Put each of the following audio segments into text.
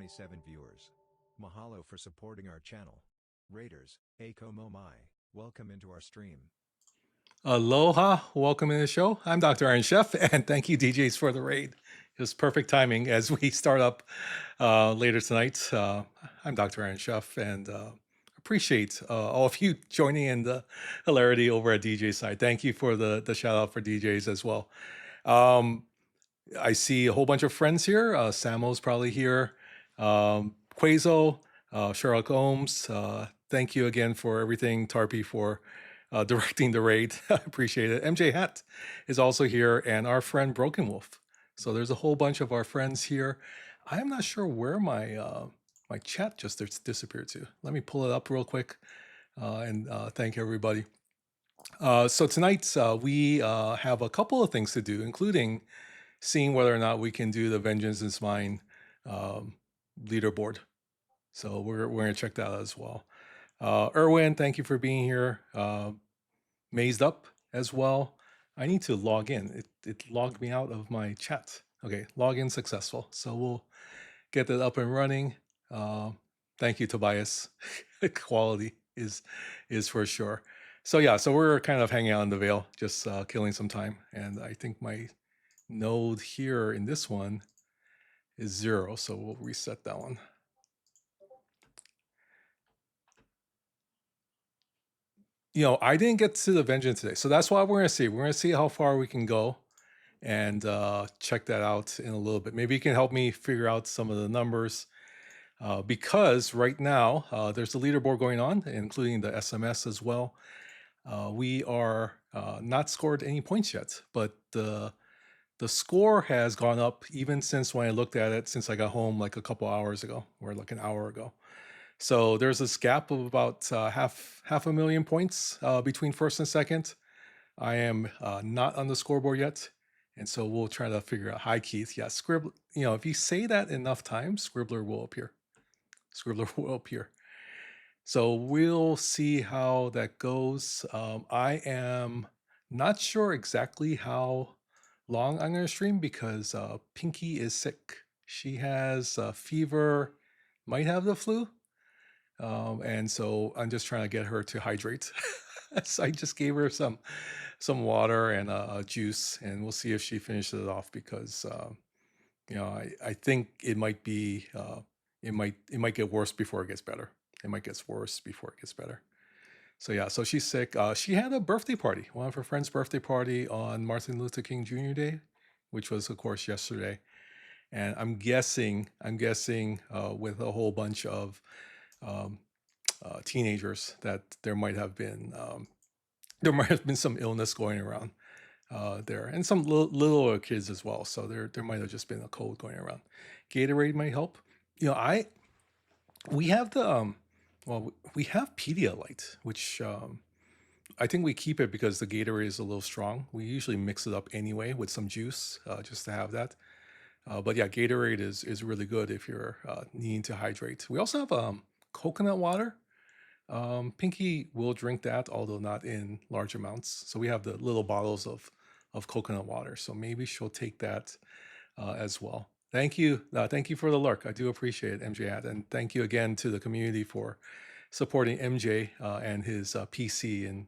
27 viewers. Mahalo for supporting our channel. Raiders, Ako Momai, welcome into our stream. Aloha, welcome to the show. I'm Dr. Iron Chef, and thank you, DJs, for the raid. It was perfect timing as we start up later tonight. I'm Dr. Iron Chef, and appreciate all of you joining in the hilarity over at DJ side. Thank you for the shout out for DJs as well. I see a whole bunch of friends here. Samo's probably here. Quazo, Sherlock Holmes. Thank you again for everything, Tarpy, for directing the raid. I appreciate it. MJ Hat is also here, and our friend Broken Wolf. So there's a whole bunch of our friends here. I am not sure where my my chat just disappeared to. Let me pull it up real quick and thank everybody. So tonight we have a couple of things to do, including seeing whether or not we can do the Vengeance is Mine leaderboard. So we're going to check that out as well. Erwin, thank you for being here. Mazed Up as well. I need to log in. It logged me out of my chat. Okay, login successful. So we'll get that up and running. Thank you, Tobias. Quality is for sure. So yeah, so we're kind of hanging out in the veil, just killing some time. And I think my node here in this one is 0, so we'll reset that one. You know, I didn't get to the Vengeance today, so that's what we're going to see. We're going to see how far we can go and check that out in a little bit. Maybe you can help me figure out some of the numbers because right now there's a leaderboard going on, including the SMS as well. We are not scored any points yet, but the score has gone up even since when I looked at it, since I got home like a couple hours ago, or like an hour ago. So there's this gap of about half a million points between first and second. I am not on the scoreboard yet, and so we'll try to figure out. Hi, Keith. Yeah, Scribbler. You know, if you say that enough times, Scribbler will appear. Scribbler will appear. So we'll see how that goes. I am not sure exactly how long I'm going to stream because Pinky is sick. She has fever, might have the flu. And so I'm just trying to get her to hydrate. So I just gave her some water and a juice, and we'll see if she finishes it off because you know, I think it might be it might get worse before it gets better. It might get worse before it gets better. So yeah, so she's sick. She had a birthday party, one of her friends' birthday party on Martin Luther King Jr. Day, which was of course yesterday. And I'm guessing with a whole bunch of teenagers that there might have been some illness going around there, and some little kids as well. So there might have just been a cold going around. Gatorade might help. You know, we have the well, we have Pedialyte, which I think we keep it because the Gatorade is a little strong. We usually mix it up anyway with some juice just to have that. But yeah, Gatorade is really good if you're needing to hydrate. We also have coconut water. Pinky will drink that, although not in large amounts. So we have the little bottles of coconut water. So maybe she'll take that as well. Thank you. Thank you for the lurk. I do appreciate it, MJ Ad. And thank you again to the community for supporting MJ and his PC and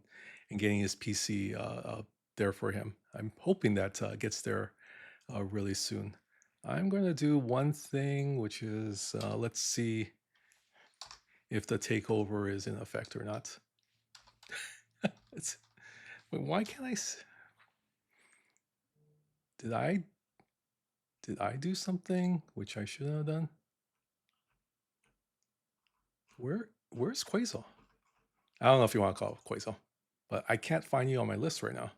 getting his PC there for him. I'm hoping that gets there really soon. I'm going to do one thing, which is let's see if the takeover is in effect or not. Why can't I? Did I do something which I shouldn't have done? Where's Quasar? I don't know if you want to call it Quasar, but I can't find you on my list right now.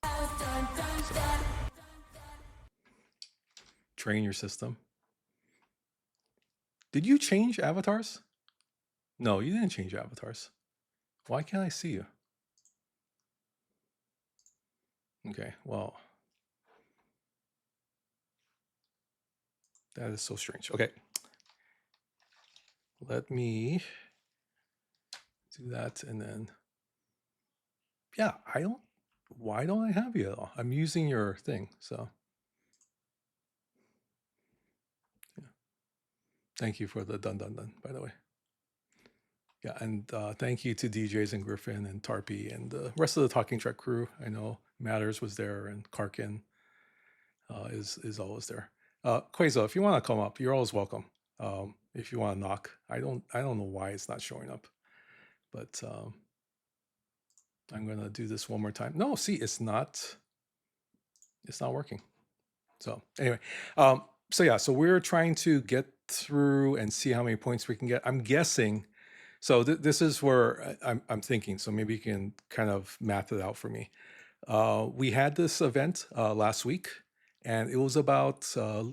So, train your system. Did you change avatars? No, you didn't change avatars. Why can't I see you? Okay, well, that is so strange. Okay, let me do that, and then yeah, why don't I have you at all? I'm using your thing, so yeah. Thank you for the dun, by the way. Yeah, and thank you to DJs and Griffin and Tarpy and the rest of the Talking Trek crew. I know Matters was there and Karkin is always there. Quazo, if you want to come up, you're always welcome. If you want to knock, I don't know why it's not showing up, but I'm gonna do this one more time. No, see, it's not working. So anyway, so yeah, so we're trying to get through and see how many points we can get. I'm guessing. So this is where I'm thinking. So maybe you can kind of math it out for me. We had this event last week, and it was about a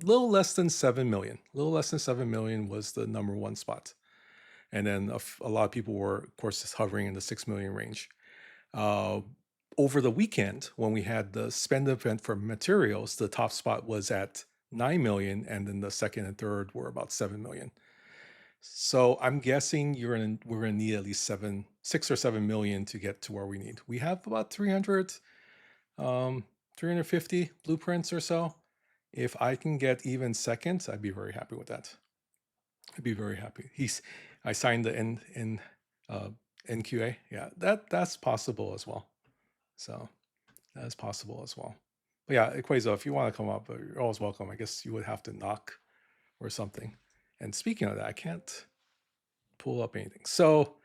little less than 7 million. A little less than 7 million was the number one spot. And then a lot of people were, of course, hovering in the 6 million range. Over the weekend, when we had the spend event for materials, the top spot was at 9 million, and then the second and third were about 7 million. So I'm guessing we're gonna need at least 6 or 7 million to get to where we need. We have about 300, 350 blueprints or so. If I can get even second, I'd be very happy with that. I'd be very happy. I signed the NQA. Yeah, that's possible as well. So that is possible as well. But yeah, Quazo, if you want to come up, you're always welcome. I guess you would have to knock or something. And speaking of that, I can't pull up anything. So,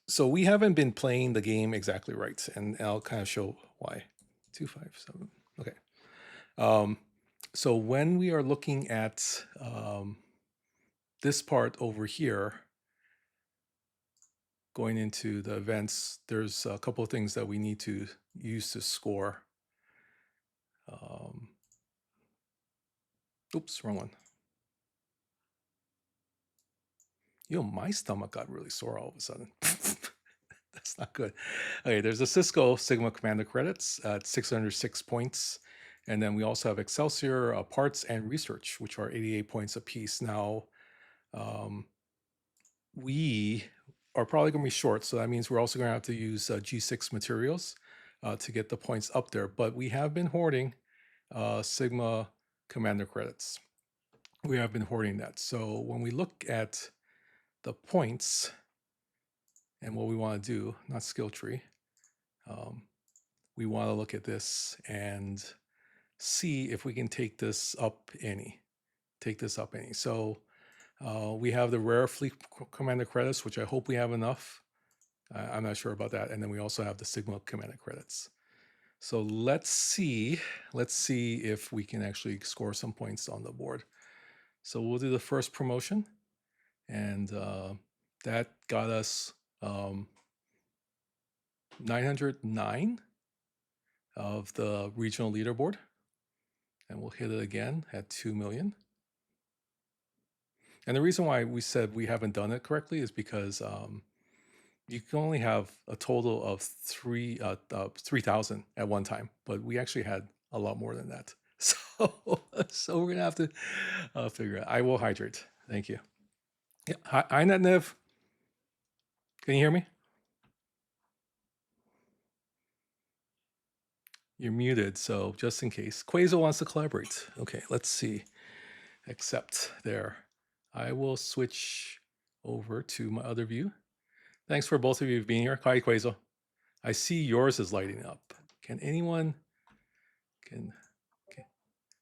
so we haven't been playing the game exactly right, and I'll kind of show why. 257. Okay. So when we are looking at this part over here, going into the events, there's a couple of things that we need to use to score. Oops, wrong one. My stomach got really sore all of a sudden. That's not good. Okay, there's a Cisco Sigma Commander credits at 606 points. And then we also have Excelsior parts and research, which are 88 points apiece. Now, we are probably going to be short. So that means we're also going to have to use G6 materials to get the points up there. But we have been hoarding Sigma Commander credits. We have been hoarding that. So when we look at the points and what we want to do, not skill tree, we want to look at this and see if we can take this up any. So we have the rare fleet commander credits, which I hope we have enough. I'm not sure about that. And then we also have the Sigma commander credits. So let's see if we can actually score some points on the board. So we'll do the first promotion, and that got us 909 of the regional leaderboard, and we'll hit it again at 2 million. And the reason why we said we haven't done it correctly is because you can only have a total of 3,000 at one time, but we actually had a lot more than that. So we're gonna have to figure it out. I will hydrate. Thank you. Yeah. Hi, Netnev. Can you hear me? You're muted, so just in case. Quazo wants to collaborate. Okay, let's see. Accept there. I will switch over to my other view. Thanks for both of you being here. Hi, Quazo. I see yours is lighting up. Can anyone?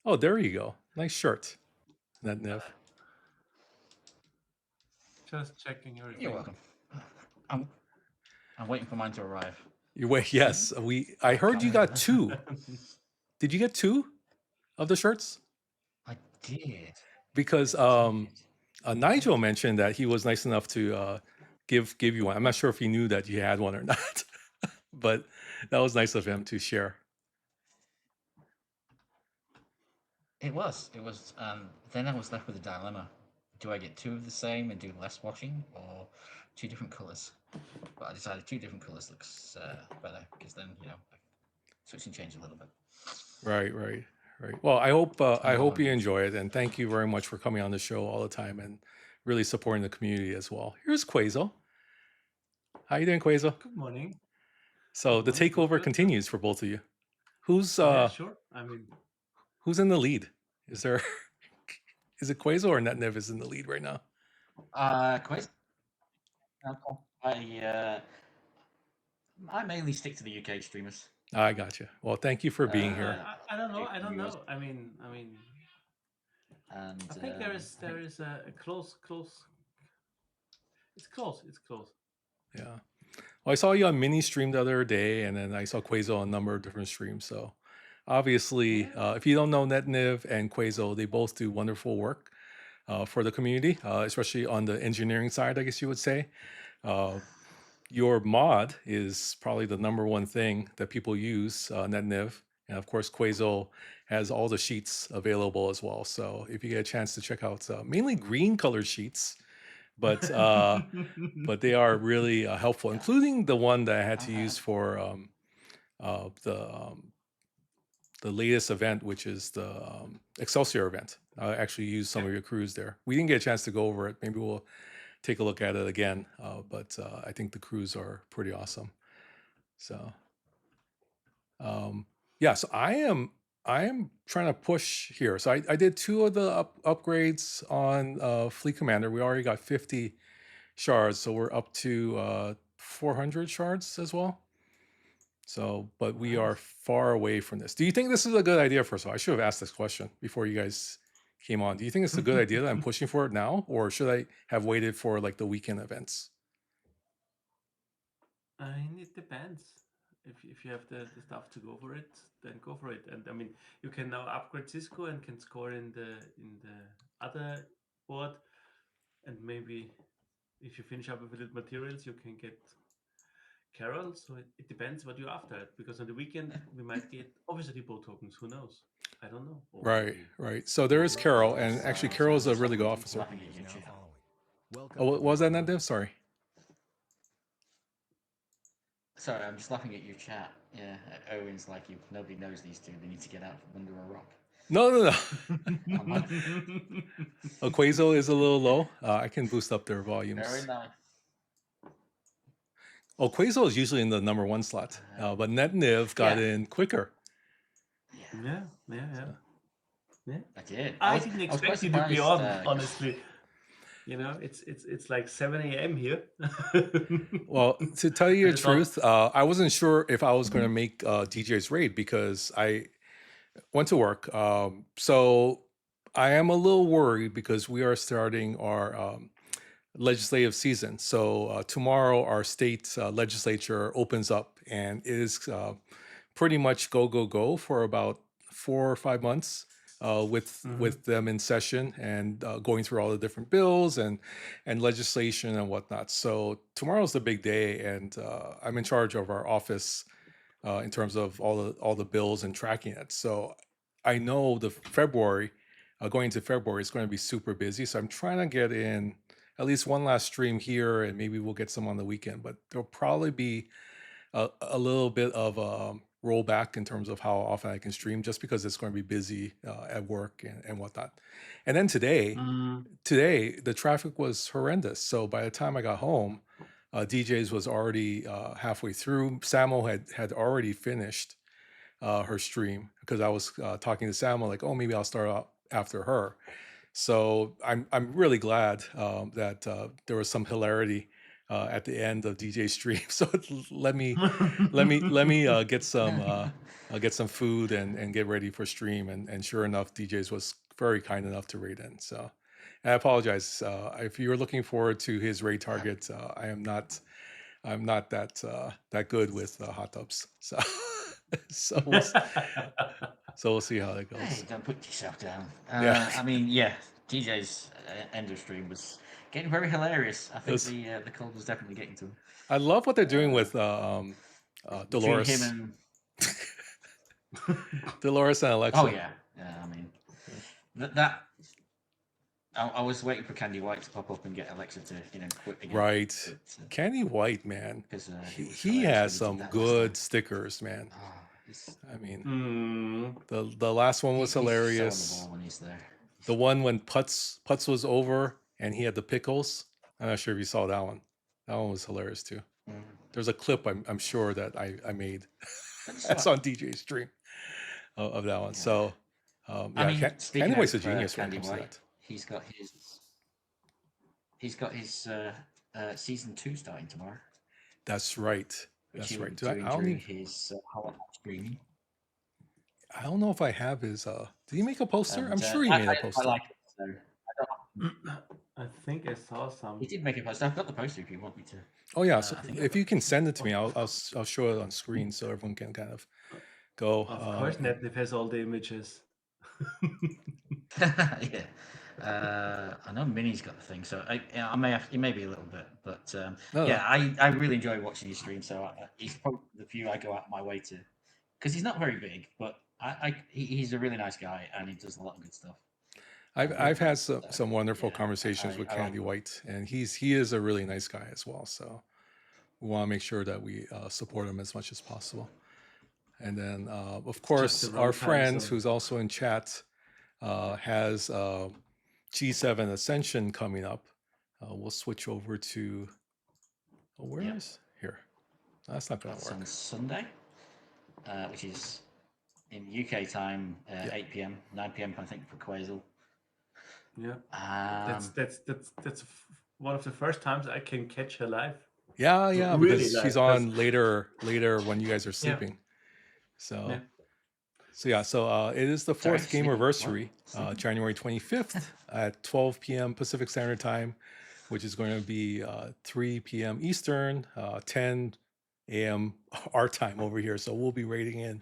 Oh, there you go. Nice shirt, Netnev. Just checking everything. You're welcome. I'm waiting for mine to arrive. You wait. Yes, I heard you got 2. Did you get 2 of the shirts? I did. Because Nigel mentioned that he was nice enough to give you one. I'm not sure if he knew that you had one or not, but that was nice of him to share. It was. Then I was left with a dilemma. Do I get 2 of the same and do less watching, or 2 different colors? But I decided 2 different colors looks better, because then switch and change a little bit. Right. Well, I hope you enjoy it, and thank you very much for coming on the show all the time and really supporting the community as well. Here's Quazo. How you doing, Quazo? Good morning. So the takeover continues for both of you. Who's yeah, sure. who's in the lead? Is there Is it Quasar or NetNiv is in the lead right now? Quiz. I mainly stick to the UK streamers. I got you. Well, thank you for being here. I don't know. if I don't you- know. I mean, And I think there is a close. It's close. It's close. Yeah. Well, I saw you on mini stream the other day, and then I saw Quasar on a number of different streams. So obviously, if you don't know NetNiv and Quasar, they both do wonderful work for the community, especially on the engineering side, I guess you would say. Your mod is probably the number one thing that people use, NetNiv. And of course, Quasar has all the sheets available as well. So if you get a chance to check out mainly green color sheets, but they are really helpful, including the one that I had to use for the latest event, which is the Excelsior event. I actually used some of your crews there. We didn't get a chance to go over it. Maybe we'll take a look at it again. But I think the crews are pretty awesome. So yeah, so I am trying to push here. So I did 2 of the upgrades on Fleet Commander. We already got 50 shards, so we're up to 400 shards as well. So, but we are far away from this. Do you think this is a good idea? First of all, I should have asked this question before you guys came on. Do you think it's a good idea that I'm pushing for it now, or should I have waited for like the weekend events? I mean, it depends. If you have the stuff to go for it, then go for it. And I mean, you can now upgrade Cisco and can score in the other board, and maybe if you finish up with a little materials, you can get Carol. So it depends what you're after. Because on the weekend we might get officer depot tokens. Who knows? I don't know. Or Right, maybe- right. So there is Carol, and actually Carol is a really good officer. Laughing at you, Now Chip. following. Welcome Oh, to what was that, Ohana. NetDev? Sorry. Sorry, I'm just laughing at your chat. Yeah, Owen's like, you. Nobody knows these two. They need to get out from under a rock. No. I'm like, Quasar is a little low. I can boost up their volumes. very nice. Oh, Quasar is usually in the number 1 slot, but NetNiv got Yeah. in quicker. Yeah, Yeah. I did. I was- didn't I was expect quite you to be on, surprised, 'cause- honestly. You know, it's like 7 a.m. here. Well, to tell you the just thought- truth, I wasn't sure if I was going to make DJ's raid because I went to work. So I am a little worried because we are starting our legislative season. So tomorrow our state legislature opens up, and it is pretty much go for about 4 or 5 months with them in session and going through all the different bills and legislation and whatnot. So tomorrow's the big day, and I'm in charge of our office in terms of all the bills and tracking it. So I know the February going into February is going to be super busy. So I'm trying to get in at least one last stream here, and maybe we'll get some on the weekend. But there'll probably be a little bit of a rollback in terms of how often I can stream, just because it's going to be busy at work and whatnot. And then today the traffic was horrendous. So by the time I got home, DJ's was already halfway through. Samo had already finished her stream because I was talking to Samo like, oh, maybe I'll start out after her. So I'm really glad that there was some hilarity at the end of DJ's stream. So let me get some food and get ready for stream. And sure enough, DJ's was very kind enough to raid in. So and I apologize if you're looking forward to his raid target. I'm not that good with hot tubs. So so we'll see how that Hey, goes. don't put yourself down. Yeah. I mean, yeah, DJ's end of stream was getting very hilarious. I think was- the cold was definitely getting to him. I love what they're doing with Between Dolores. him Dolores and Alexa. Oh yeah, I mean, that. I was waiting for Candy White to pop up and get Alexa to quit again. Right. But, Kenny White, man. because He has some good stickers, man. He's I mean, Mm. the last one was so on the hilarious. ball when he's there. The one when Putz was over and he had the pickles. I'm not sure if you saw that one. That one was hilarious too. Mm. There's a clip I'm sure that I made. That's That's not- on DJ's stream of that one. Yeah. So I yeah, mean, speaking Candy White's a of, genius when it Candy comes to White, that. he's got his season 2 starting tomorrow, That's right. which That's he'll right. be doing I don't during even, his Hollow stream. I don't know if I have his. Did he make a poster? I'm And sure he I made a quite poster. like it. So I don't. I think I saw some. He did make a poster. I've got the poster if you want me to. Oh yeah. So I think if you can send it to me, I'll show it on screen so everyone can kind of go. Of course, Netflix has all the images. Yeah. I know Minnie's got the thing, so I may have, it may be a little bit, but No, yeah, I really enjoy watching his stream. So he's probably the few I go out my way to, because he's not very big, but he's a really nice guy and he does a lot of good stuff. I've had some wonderful yeah, conversations with I Candy like White, and he is a really nice guy as well. So we want to make sure that we support him as much as possible. And then, of Just course, the our wrong time friend zone. who's also in chat has G7 Ascension coming up. We'll switch over to where Yep. is here? That's not going to That's on work. Sunday, which is in UK time, Yeah. 8 p.m., 9 p.m. I think for Quasel. Yeah, that's one of the first times I can catch her live. Yeah, Really because live, she's 'cause- on later when you guys are Yeah. sleeping. So Yeah. So it is the Sorry, fourth sleeping? Gameversary, What? January 25th at 12 p.m. Pacific Standard Time, which is going to be 3 p.m. Eastern, 10 a.m. our time over here. So we'll be raiding in,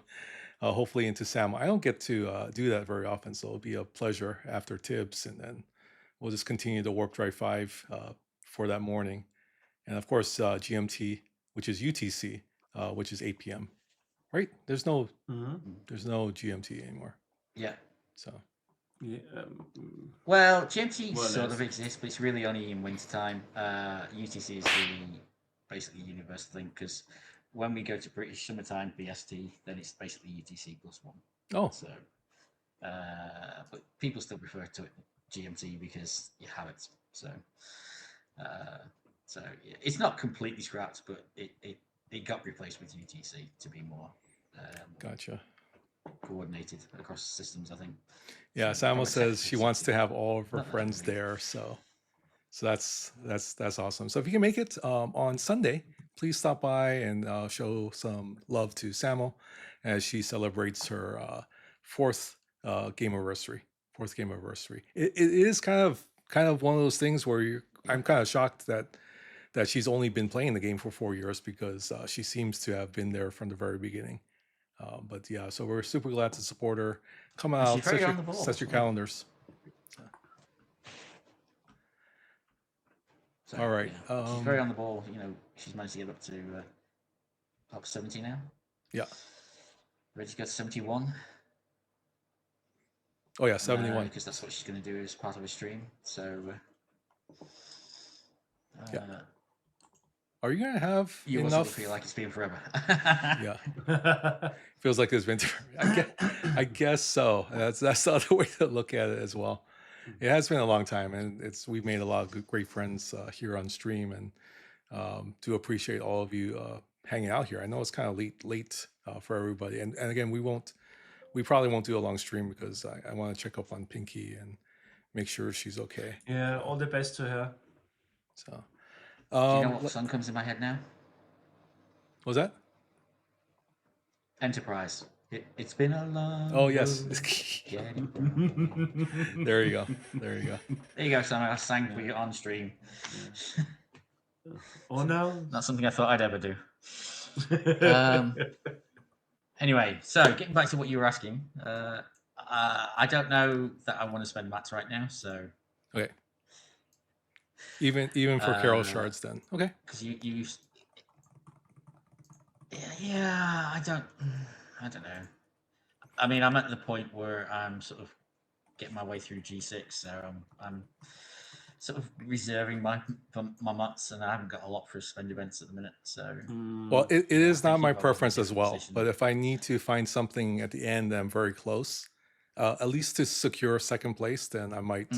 hopefully into Sam. I don't get to do that very often, so it'll be a pleasure after Tibbs, and then we'll just continue the Warp Drive 5 for that morning. And of course, GMT, which is UTC, which is 8 p.m. Right? There's no GMT anymore. Yeah. So Yeah, Well, GMT more or sort less. of exists, but it's really only in wintertime. UTC is the basically universal thing, because when we go to British summertime BST, then it's basically UTC plus 1. oh, So, but people still refer to it GMT because you have it. So, yeah, it's not completely scrapped, but it got replaced with UTC to be more gotcha. coordinated across systems, I think. Yeah, So, from Samuel a says she technical wants to perspective, have all of her not that friends really. there. So that's awesome. So if you can make it on Sunday, please stop by and show some love to Samuel as she celebrates her fourth game anniversary. It is kind of one of those things where I'm kind of shocked that she's only been playing the game for 4 years, because she seems to have been there from the very beginning. But yeah, so we're super glad to support her. Come And out, she's very set on the ball set as your well. calendars. So, All right. yeah, she's very on the ball. You know, she's managed to get up to up 70 now. Yeah. Ready to go to 71. Oh yeah, 71. Because that's what she's going to do as part of a stream. So, Yeah. Are you gonna have you enough? also feel like it's been forever. Yeah. Feels like it's been. I guess so. That's the other way to look at it as well. It has been a long time, and we've made a lot of great friends here on stream, and do appreciate all of you hanging out here. I know it's kind of late for everybody, and again, we probably won't do a long stream because I want to check up on Pinky and make sure she's okay. Yeah, all the best to her. So, Do you know what song comes in my head now? what was that? Enterprise. It's been a long. Oh yes. road. There you go. There you go, Sam. I sang for you on stream. Oh no. Not something I thought I'd ever do. Anyway, so getting back to what you were asking, I don't know that I want to spend mats right now. So Okay. Even for Carol Shards, then okay. Because you yeah, I don't know. I mean, I'm at the point where I'm sort of getting my way through G6, so I'm sort of reserving my mats, and I haven't got a lot for spend events at the minute. So well, it is not my I'll be in a preference as different well. position. But if I need to find something at the end that I'm very close, at least to secure second place, then I might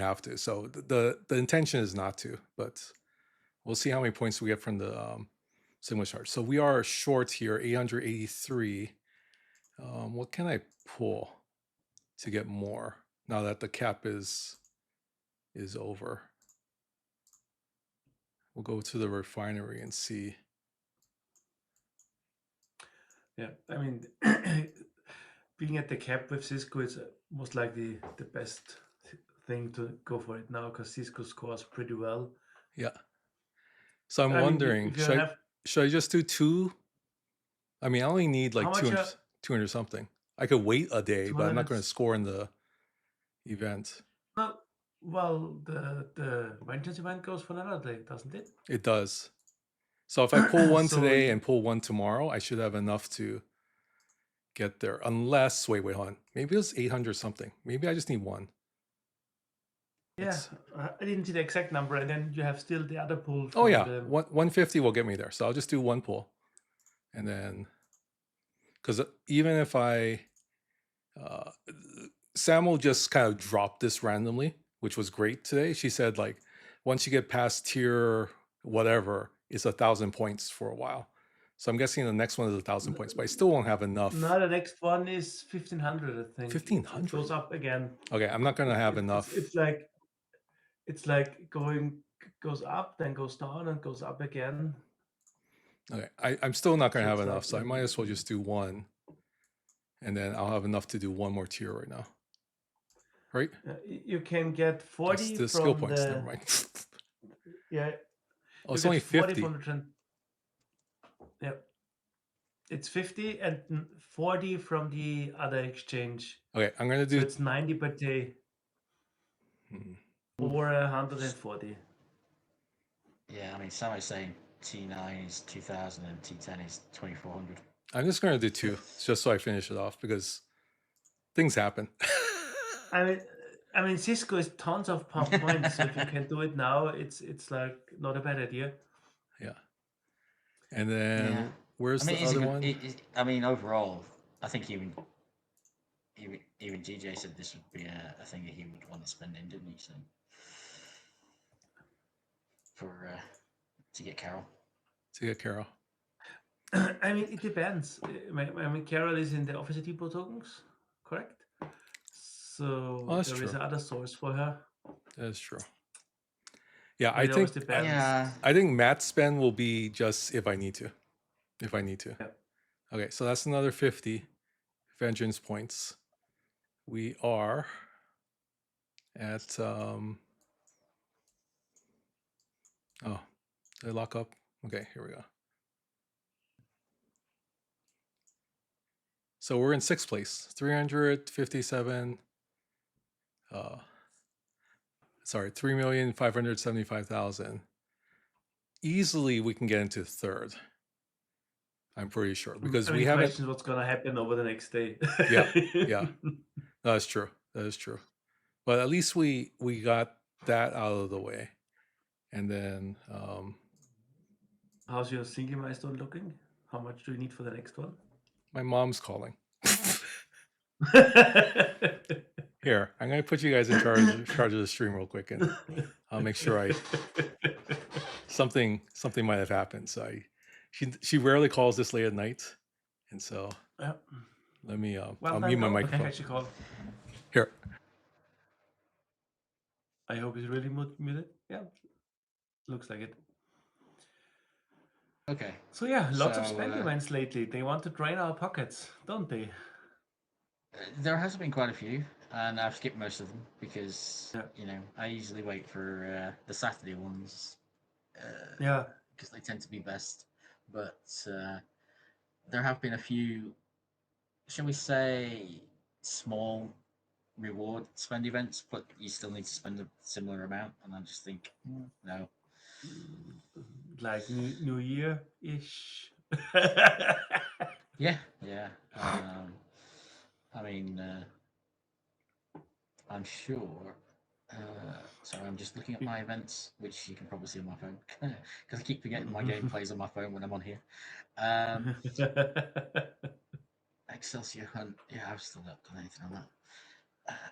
have to. So the intention is not to, but we'll see how many points we get from the Sigma chart. So we are short here, 883. What can I pull to get more? now that the cap is over. We'll go to the refinery and see. Yeah, I mean, being at the cap with Cisco is most likely the best thing to go for it now, because Cisco scores pretty well. Yeah. So I'm I mean, wondering, if you should have I just do 2? I mean, I only need like how much 200 something. I could wait a day, but I'm not going 200? to score in the event. No, well, the vengeance event goes for another day, doesn't it? It does. So if I pull one So today and pull one tomorrow, I should have enough to get there. Unless, wait, hold on. Maybe it's 800 something. Maybe I just need one. yeah, Let's- I didn't see the exact number, and then you have still the other pool. Oh from yeah, the, 150 will get me there. So I'll just do one pull, and then because even if Sam will just kind of drop this randomly, which was great today. She said like once you get past tier whatever, it's 1,000 points for a while. So I'm guessing the next one is 1,000 points, but I still won't have enough. No, the next one is 1,500, I think. 1,500? It goes up again. Okay, I'm not gonna have enough. It's like goes up, then goes down, and goes up again. Okay, I'm still not gonna So have it's enough, like, so I might as well just do one, and then I'll have enough to do one more tier right now. Right? You can get 40 That's the from skill points. the Never mind. yeah. Oh, you it's get only 40 50. from the yeah. It's 50 and 40 from the other exchange. Okay, I'm gonna do. So it's 90 per day or 140. Yeah, I mean, some are saying T9 is 2,000 and T10 is 2,400. I'm just gonna do 2, just so I finish it off because things happen. I mean, Cisco is tons of points. So if you can do it now, it's like not a bad idea. Yeah. And then where's I mean, the other one? I mean, overall, I think even DJ said this would be a thing that he would want to spend in, didn't he? So to get Carol. To get Carol. I mean, it depends. I mean, Carol is in the Officer Depot tokens, correct? So there is another source for her. That's true. Yeah, I think. Yeah. I think Matt's spend will be just if I need to. Yeah. Okay, so that's another 50 vengeance points. We are at oh, they lock up. Okay, here we go. So we're in 6th place, 357. Sorry, 3,575,000. Easily, we can get into 3rd. I'm pretty sure because we haven't. Questions what's gonna happen over the next day. Yeah. That's true. That is true. But at least we got that out of the way, and then. How's your single milestone looking? How much do you need for the next one? My mom's calling. Here, I'm gonna put you guys in charge of the stream real quick, and I'll make sure something might have happened. So she rarely calls this late at night, and so let me I'll mute my microphone. Call. Here. I hope it's really muted. Yeah, looks like it. Okay. So yeah, lots of spend events lately. They want to drain our pockets, don't they? There has been quite a few, and I've skipped most of them because I usually wait for the Saturday ones. Because they tend to be best. But there have been a few, shall we say, small reward spend events, but you still need to spend a similar amount, and I just think no. Like New Year ish. Yeah. I mean, I'm sure. Sorry, I'm just looking at my events, which you can probably see on my phone because I keep forgetting my game plays on my phone when I'm on here. Excelsior Hunt. Yeah, I've still not done anything on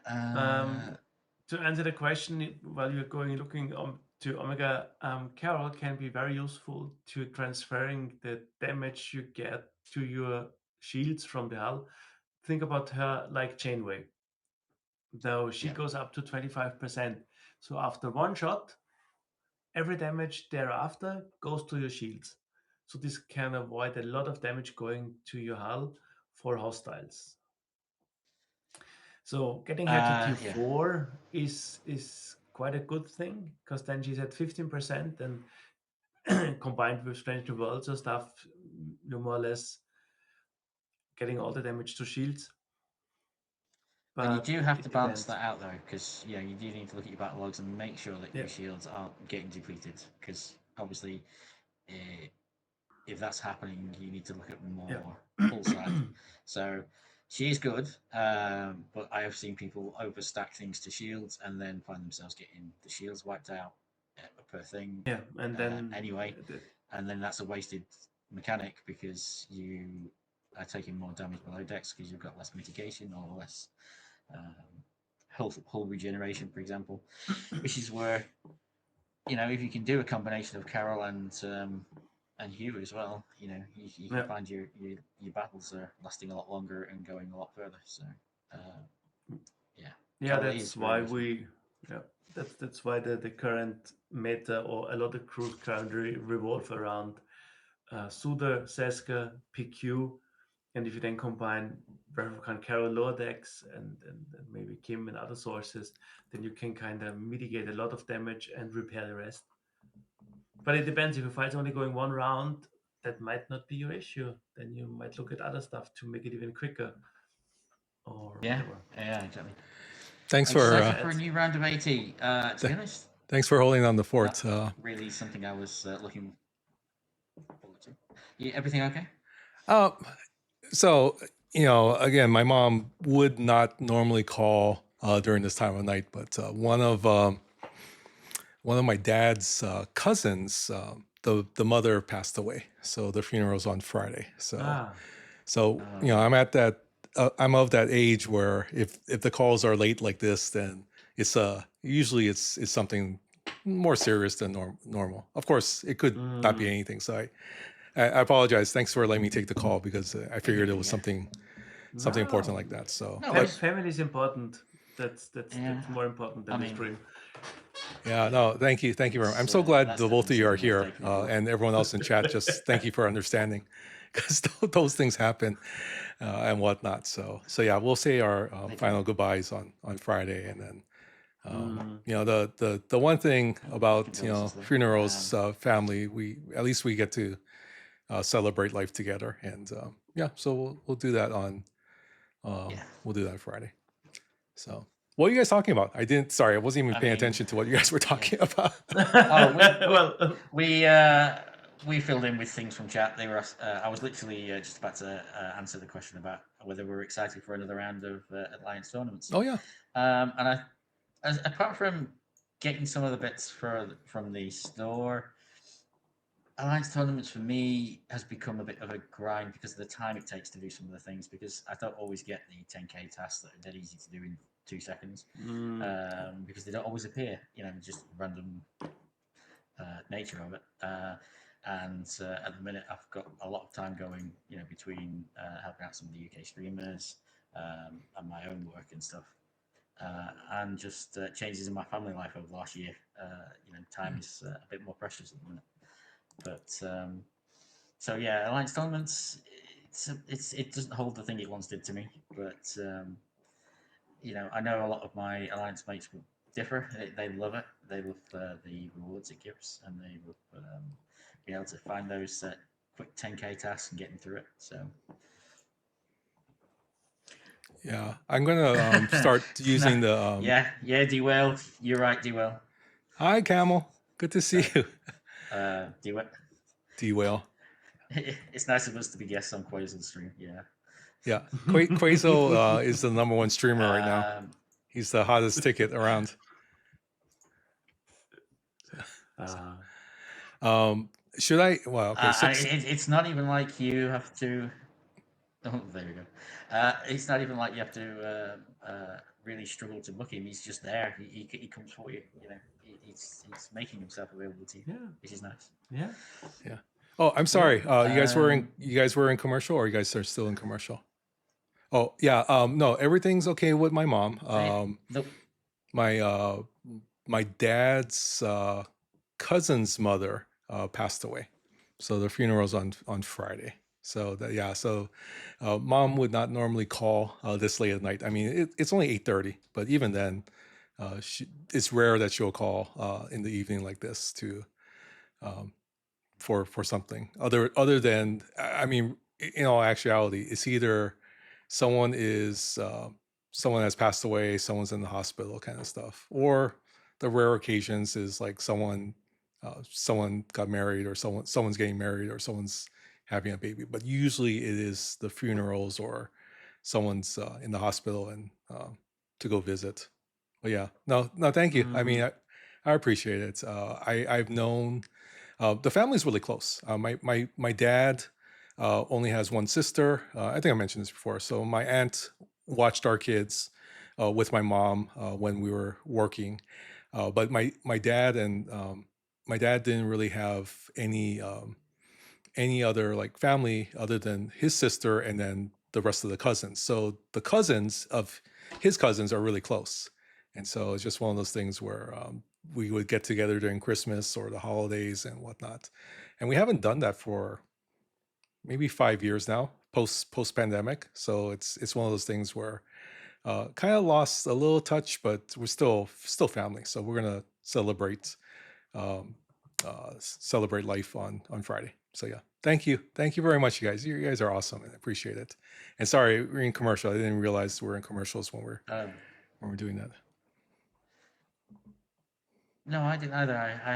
that. To answer the question, while you're looking to Omega, Carol can be very useful to transferring the damage you get to your shields from the hull. Think about her like Chainway. though she Yeah. goes up to 25%. So after one shot, every damage thereafter goes to your shields. So this can avoid a lot of damage going to your hull for hostiles. So getting her to tier Yeah. 4 is quite a good thing, because then she's at 15%, and combined with Strange New Worlds or stuff, you're more or less getting all the damage to shields. And you But do have to it balance depends. that out, though, because you do need to look at your battle logs and make sure that Yeah. your shields aren't getting depleted. Because obviously, if that's happening, you need to look at more hull side. So she is good, but I have seen people overstack things to shields and then find themselves getting the shields wiped out per thing. Yeah, and then anyway, and then that's a wasted mechanic because you are taking more damage below decks because you've got less mitigation or less hull regeneration, for example, which is where, if you can do a combination of Carol and Hugh as well, you can Yeah. find your battles are lasting a lot longer and going a lot further. So yeah, Carol is that's very why useful. that's why the current meta, or a lot of crews currently revolve around Suda, Seska, PQ, and if you then combine Revocan Carol lower decks and maybe Kim and other sources, then you can kind of mitigate a lot of damage and repair the rest. But it depends. If your fight's only going one round, that might not be your issue. Then you might look at other stuff to make it even quicker, or whatever. Yeah, exactly. Thanks Excited for for a new round of AT. To be honest, thanks for holding on the fort. that's really something I was looking forward to. Everything okay? So again, my mom would not normally call during this time of night, but one of my dad's cousins, the mother passed away, so the funeral's on Friday. So I'm at that. I'm of that age where if the calls are late like this, then it's usually it's something more serious than normal. Of course, it could not be anything. So I apologize. Thanks for letting me take the call because I figured it was something important like that. So Family is important. That's more important than the stream. Yeah, no, thank you very much. I'm so glad the both of you are here, and everyone else in chat. Just thank you for understanding, because those things happen and whatnot. So yeah, we'll say our final goodbyes on Friday, and then the one thing about funerals, family, we at least we get to celebrate life together, and so we'll do that on Friday. So. What are you guys talking about? Sorry, I wasn't even paying attention to what you guys were talking about. We filled in with things from chat. They were. I was literally just about to answer the question about whether we're excited for another round of Alliance tournaments. Oh yeah. And apart from getting some of the bits from the store, Alliance tournaments for me has become a bit of a grind because of the time it takes to do some of the things. Because I don't always get the 10k tasks that are dead easy to do in 2 seconds, because they don't always appear, just random nature of it. And at the minute, I've got a lot of time going, between helping out some of the UK streamers and my own work and stuff, and just changes in my family life over the last year. Time is a bit more precious at the minute. But so yeah, Alliance tournaments, it doesn't hold the thing it once did to me, but. I know a lot of my Alliance mates will differ. They love it. They love the rewards it gives, and they love being able to find those quick 10k tasks and getting through it. So yeah, I'm gonna start using the. Yeah, D-Well. You're right, D-Well. Hi, Camel. Good to see you. D-Well. D-Well. It's nice of us to be guests on Quasil's stream. Yeah. Yeah, Quasil is the #1 streamer right now. He's the hottest ticket around. Should I? Well, okay. It's not even like you have to. Oh, there we go. It's not even like you have to really struggle to book him. He's just there. He comes for you. He's making himself available to you, which is nice. Yeah. Oh, I'm sorry. You guys were in commercial, or you guys are still in commercial? Oh yeah, no, everything's okay with my mom. The, My my dad's cousin's mother passed away, so the funeral's on Friday. So that yeah, so mom would not normally call this late at night. I mean, it's only 8:30, but even then, it's rare that she'll call in the evening like this to um, for something other than I mean, in all actuality, it's either someone is someone has passed away, someone's in the hospital, kind of stuff, or the rare occasions is like someone got married, or someone's getting married, or someone's having a baby. But usually it is the funerals, or someone's in the hospital and to go visit. But yeah, no, thank you. I mean, I appreciate it. I've known the family's really close. My dad only has one sister. I think I mentioned this before. So my aunt watched our kids with my mom when we were working, but my dad didn't really have any other like family other than his sister and then the rest of the cousins. So the cousins of his cousins are really close. And so it's just one of those things where we would get together during Christmas or the holidays and whatnot. And we haven't done that for maybe 5 years now, post pandemic. So it's one of those things where kind of lost a little touch, but we're still family. So we're gonna um, celebrate life on Friday. So yeah, thank you very much, you guys. You guys are awesome, and I appreciate it. And sorry, we're in commercial. I didn't realize we're in commercials when we're doing that. no, I didn't either. I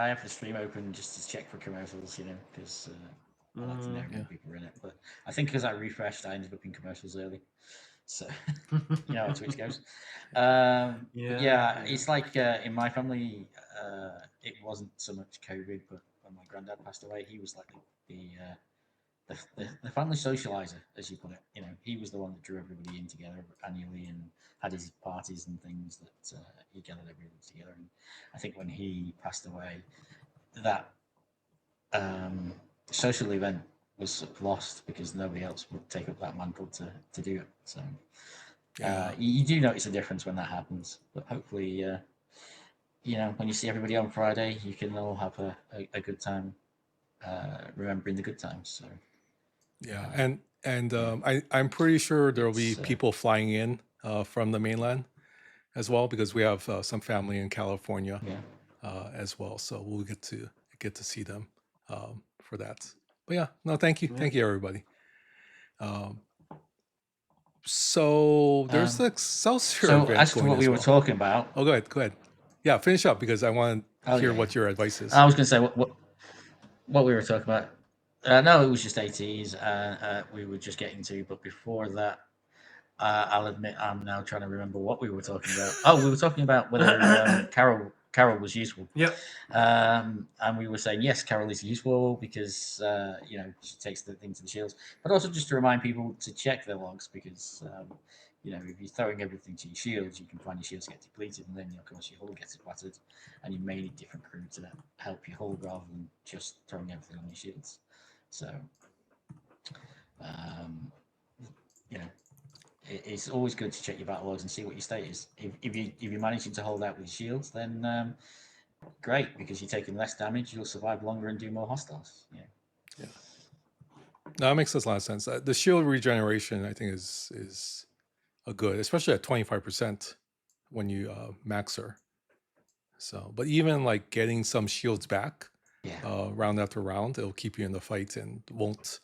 have the stream open just to check for commercials, because I like to know when people are in it. But I think because I refreshed, I ended up in commercials early. So you know how Twitch goes. But yeah, it's like in my family, it wasn't so much COVID, but when my granddad passed away, he was like the family socializer, as you put it. He was the one that drew everybody in together annually and had his parties and things that he gathered everybody together. And I think when he passed away, that social event was sort of lost because nobody else would take up that mantle to do it. So you do notice a difference when that happens. But hopefully, when you see everybody on Friday, you can all have a good time remembering the good times. So yeah, and I'm pretty sure there will be people flying in from the mainland as well, because we have some family in California as well. So we'll get to see them for that. But yeah, no, thank you, everybody. So there's the Excelsior so event as to going what we as were well. talking about. Oh, go ahead. Yeah, finish up because I want to hear what your advice is. I was going to say what we were talking about. No, it was just ATs. We were just getting to, but before that, I'll admit I'm now trying to remember what we were talking about. Oh, we were talking about whether Carol was useful. Yep. And we were saying yes, Carol is useful because she takes the thing to the shields, but also just to remind people to check their logs because if you're throwing everything to your shields, you can find your shields get depleted, and then of course your hull gets battered, and you may need different crew to help your hull rather than just throwing everything on your shields. So it's always good to check your battle logs and see what your state is. If you're managing to hold out with shields, then great, because you're taking less damage, you'll survive longer and do more hostiles. Yeah. No, that makes a lot of sense. The shield regeneration, I think, is a good, especially at 25% when you max her. So, but even like getting some shields back, round after round, it'll keep you in the fight and won't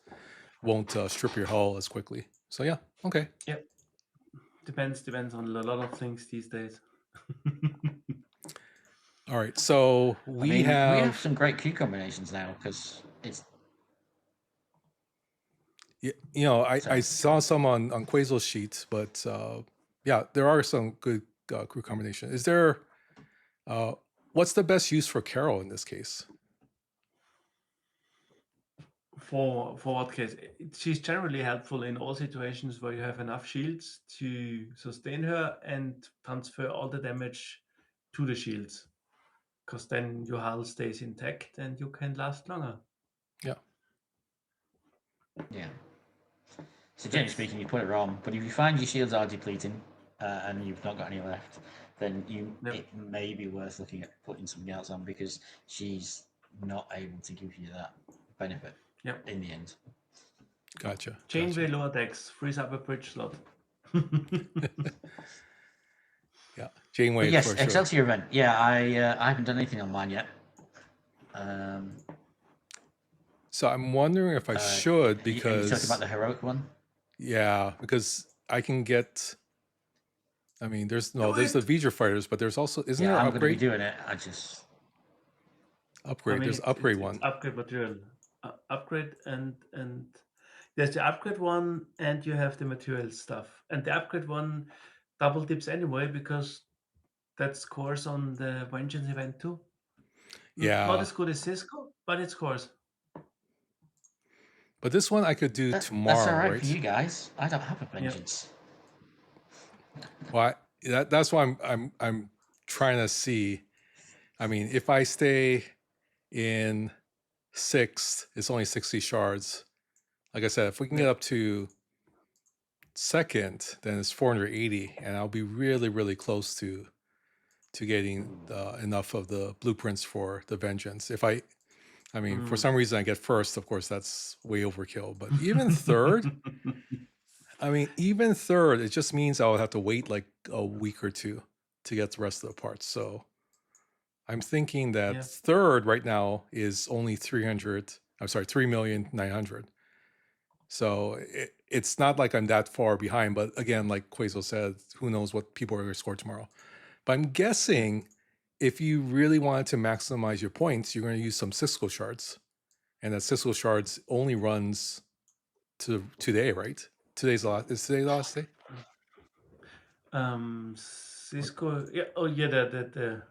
strip your hull as quickly. So yeah, okay. Yep. Depends on a lot of things these days. All right, so we have some great Q combinations now because it's. I saw some on Quazel's sheet, but yeah, there are some good crew combinations. Is there? What's the best use for Carol in this case? For what case? She's generally helpful in all situations where you have enough shields to sustain her and transfer all the damage to the shields, because then your hull stays intact and you can last longer. Yeah. Yeah. So generally speaking, you put it wrong. But if you find your shields are depleting and you've not got any left, then it may be worth looking at putting something else on because she's not able to give you that benefit in the end. Gotcha. Chainway lower decks frees up a bridge slot. Yeah, Janeway Yes, for sure. Excelsior event. Yeah, I haven't done anything on mine yet. So I'm wondering if I should because you talking about the heroic one. Yeah, because I can get. I mean, there's the V'ger fighters, but there's also isn't there I'm upgrade? going to be doing it. I just upgrade. There's upgrade one. It's upgrade material, upgrade and there's the upgrade one, and you have the material stuff. And the upgrade one double dips anyway because that scores on the Vengeance event too. Yeah, not as good as Cisco, but it scores. But this one I could do tomorrow, that's all right right? for you guys. I don't have a Vengeance. Well, that's why I'm trying to see. I mean, if I stay in 6th, it's only 60 shards. Like I said, if we can get up to 2nd, then it's 480, and I'll be really, really close to getting enough of the blueprints for the Vengeance. If I mean, for some reason I get 1st, of course, that's way overkill. But even 3rd, I mean, even 3rd, it just means I would have to wait like a week or two to get the rest of the parts. So I'm thinking that 3rd right now is only 3,900,000. So it's not like I'm that far behind. But again, like Quazo said, who knows what people are going to score tomorrow. But I'm guessing if you really wanted to maximize your points, you're going to use some Cisco shards. And that Cisco shards only runs to today, right? Is today the last day? Cisco, the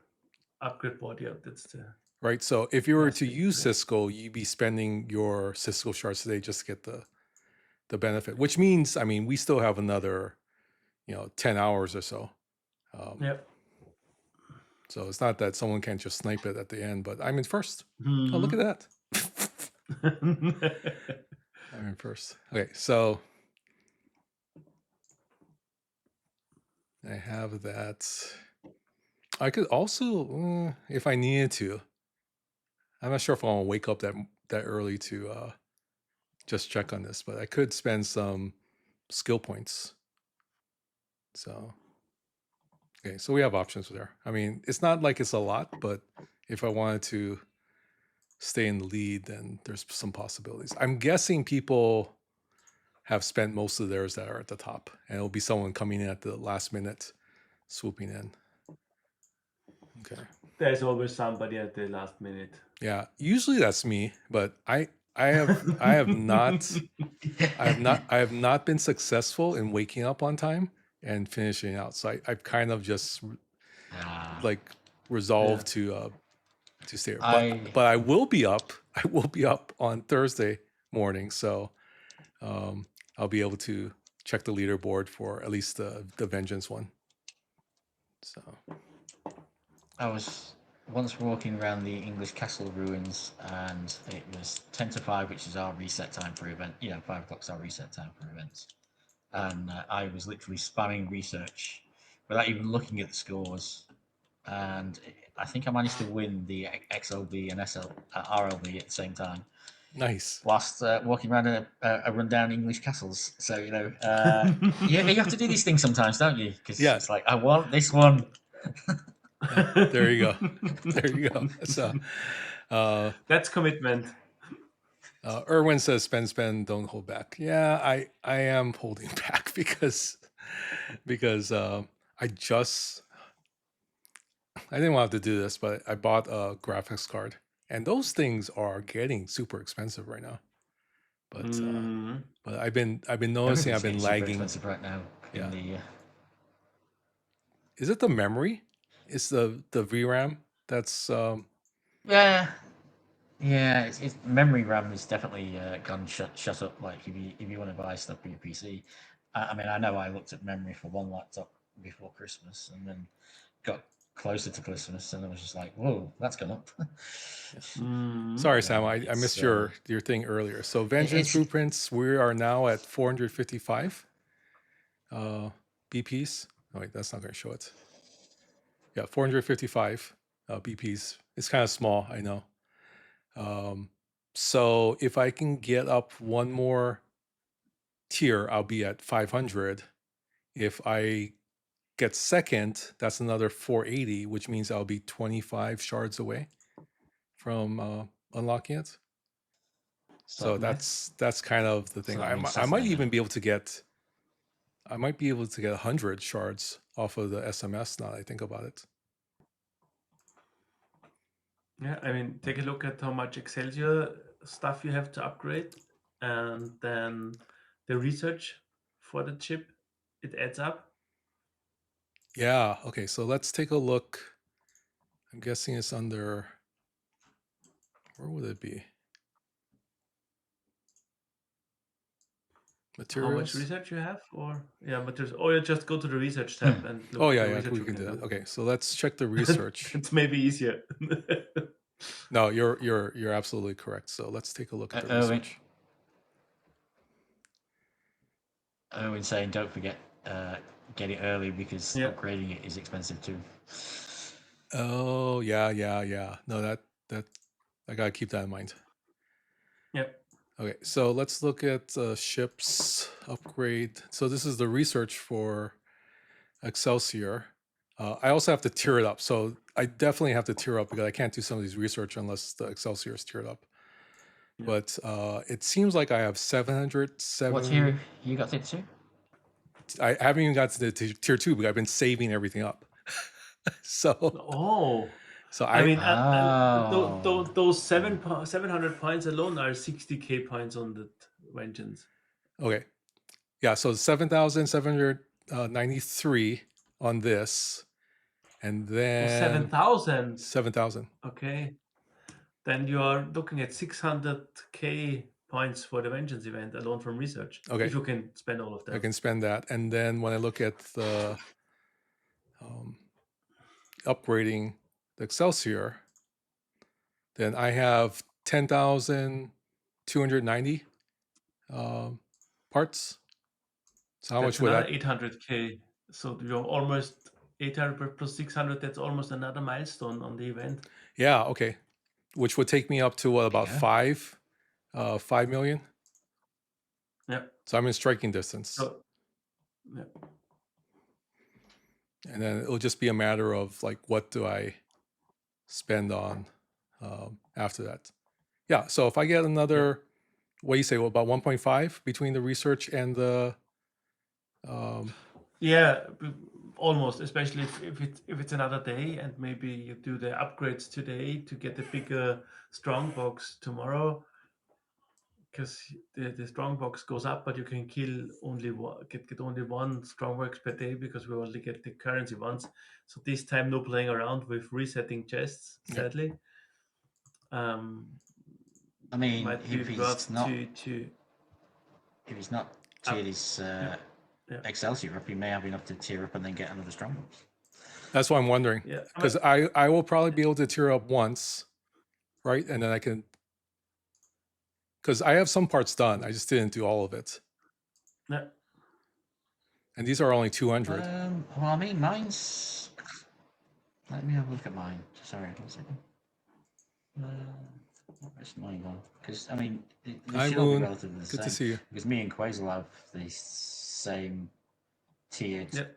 upgrade board, that's the right. So if you were to use Cisco, you'd be spending your Cisco shards today just to get the benefit. Which means, I mean, we still have another, 10 hours or so. So it's not that someone can't just snipe it at the end, but I'm in 1st. Oh, look at that. I'm in 1st. Okay, so I have that. I could also, if I needed to, I'm not sure if I want to wake up that early to just check on this, but I could spend some skill points. So, okay, so we have options there. I mean, it's not like it's a lot, but if I wanted to stay in the lead, then there's some possibilities. I'm guessing people have spent most of theirs that are at the top, and it'll be someone coming in at the last minute, swooping in. Okay. There's always somebody at the last minute. Yeah, usually that's me, but I have not been successful in waking up on time and finishing out. So I've kind of just like resolved to stay. But I will be up. I will be up on Thursday morning, so I'll be able to check the leaderboard for at least the Vengeance one. So I was once walking around the English castle ruins, and it was 10 to 5, which is our reset time for event. 5 o'clock's our reset time for events. And I was literally spamming research without even looking at the scores. And I think I managed to win the XLB and RLB at the same time. Nice. Whilst walking around a rundown English castles. So, you have to do these things sometimes, don't you? Because it's like, I want this one. There you go. There you go. So that's commitment. Erwin says spend, don't hold back. Yeah, I am holding back because I didn't want to do this, but I bought a graphics card, and those things are getting super expensive right now. But I've been noticing I've been lagging. Super expensive right now. Yeah. Is it the memory? It's the VRAM that's Yeah, it's memory RAM is definitely gone shut up. Like if you want to buy stuff for your PC, I mean, I know I looked at memory for one laptop before Christmas and then got closer to Christmas, and I was just like, whoa, that's gone up. Sorry, Sam, I it's, missed your thing earlier. So Vengeance it's- Blueprints, we are now at 455 BPs. Oh, wait, that's not going to show it. Yeah, 455 BPs. It's kind of small, I know. So if I can get up one more tier, I'll be at 500. If I get second, that's another 480, which means I'll be 25 shards away from unlocking it. So Nice. that's kind of the thing. So that means I might Saturday, even be able to get 100 shards off of the SMS now that I think about it. Yeah, I mean, take a look at how much Excelsior stuff you have to upgrade, and then the research for the chip, it adds up. Yeah, okay, so let's take a look. I'm guessing it's under, where would it be? Materials? How much research you have, or materials, or you just go to the research tab and look. Oh at yeah, the yeah, research we you can do that. do. Okay, so let's check the research. It's maybe easier. No, you're absolutely correct. So let's take a look at the research. Owen saying, don't forget, get it early because upgrading it is expensive too. Oh yeah. No, that I gotta keep that in mind. Yep. Okay, so let's look at ships upgrade. So this is the research for Excelsior. I also have to tier it up. So I definitely have to tier up because I can't do some of these research unless the Excelsior is tiered up. Yeah. But it seems like I have 707. What tier you got it to? I haven't even got to the tier 2 because I've been saving everything up. So I mean, those 700 points alone are 60k points on the Vengeance. Okay, yeah, so 7,793 on this, and then 7,000. 7,000. Okay, then you are looking at 600k points for the Vengeance event alone from research. Okay, if you can spend all of that. I can spend that, and then when I look at the upgrading the Excelsior, then I have 10,290 parts. So how That's much would another that? 800k. So you're almost 800 plus 600. That's almost another milestone on the event. Yeah. Okay. Which would take me up to what, about 5 million? Yeah. So I'm in striking distance. Yeah. And then it'll just be a matter of like, what do I spend on after that? Yeah. So if I get another, what do you say? Well, about 1.5 between the research and the. Yeah, almost. Especially if it's another day, and maybe you do the upgrades today to get a bigger strong box tomorrow. Because the strong box goes up, but you can kill only one, get only one strong box per day because we only get the currency ones. So this time, no playing around with resetting chests. Sadly. I mean, might be if it's worth not to if it's not tiered his Excelsior up, he may have enough to tier up and then get another strong box. That's what I'm wondering. Yeah, because I will probably be able to tier up once, right? And then I can. Because I have some parts done, I just didn't do all of it. Yeah. And these are only 200. Well, I mean, mine's. Let me have a look at mine. Sorry, 1 second. Where's mine gone? Because I mean, they should all be relatively the same. Good to see you. Because me and Quazel have the same tiered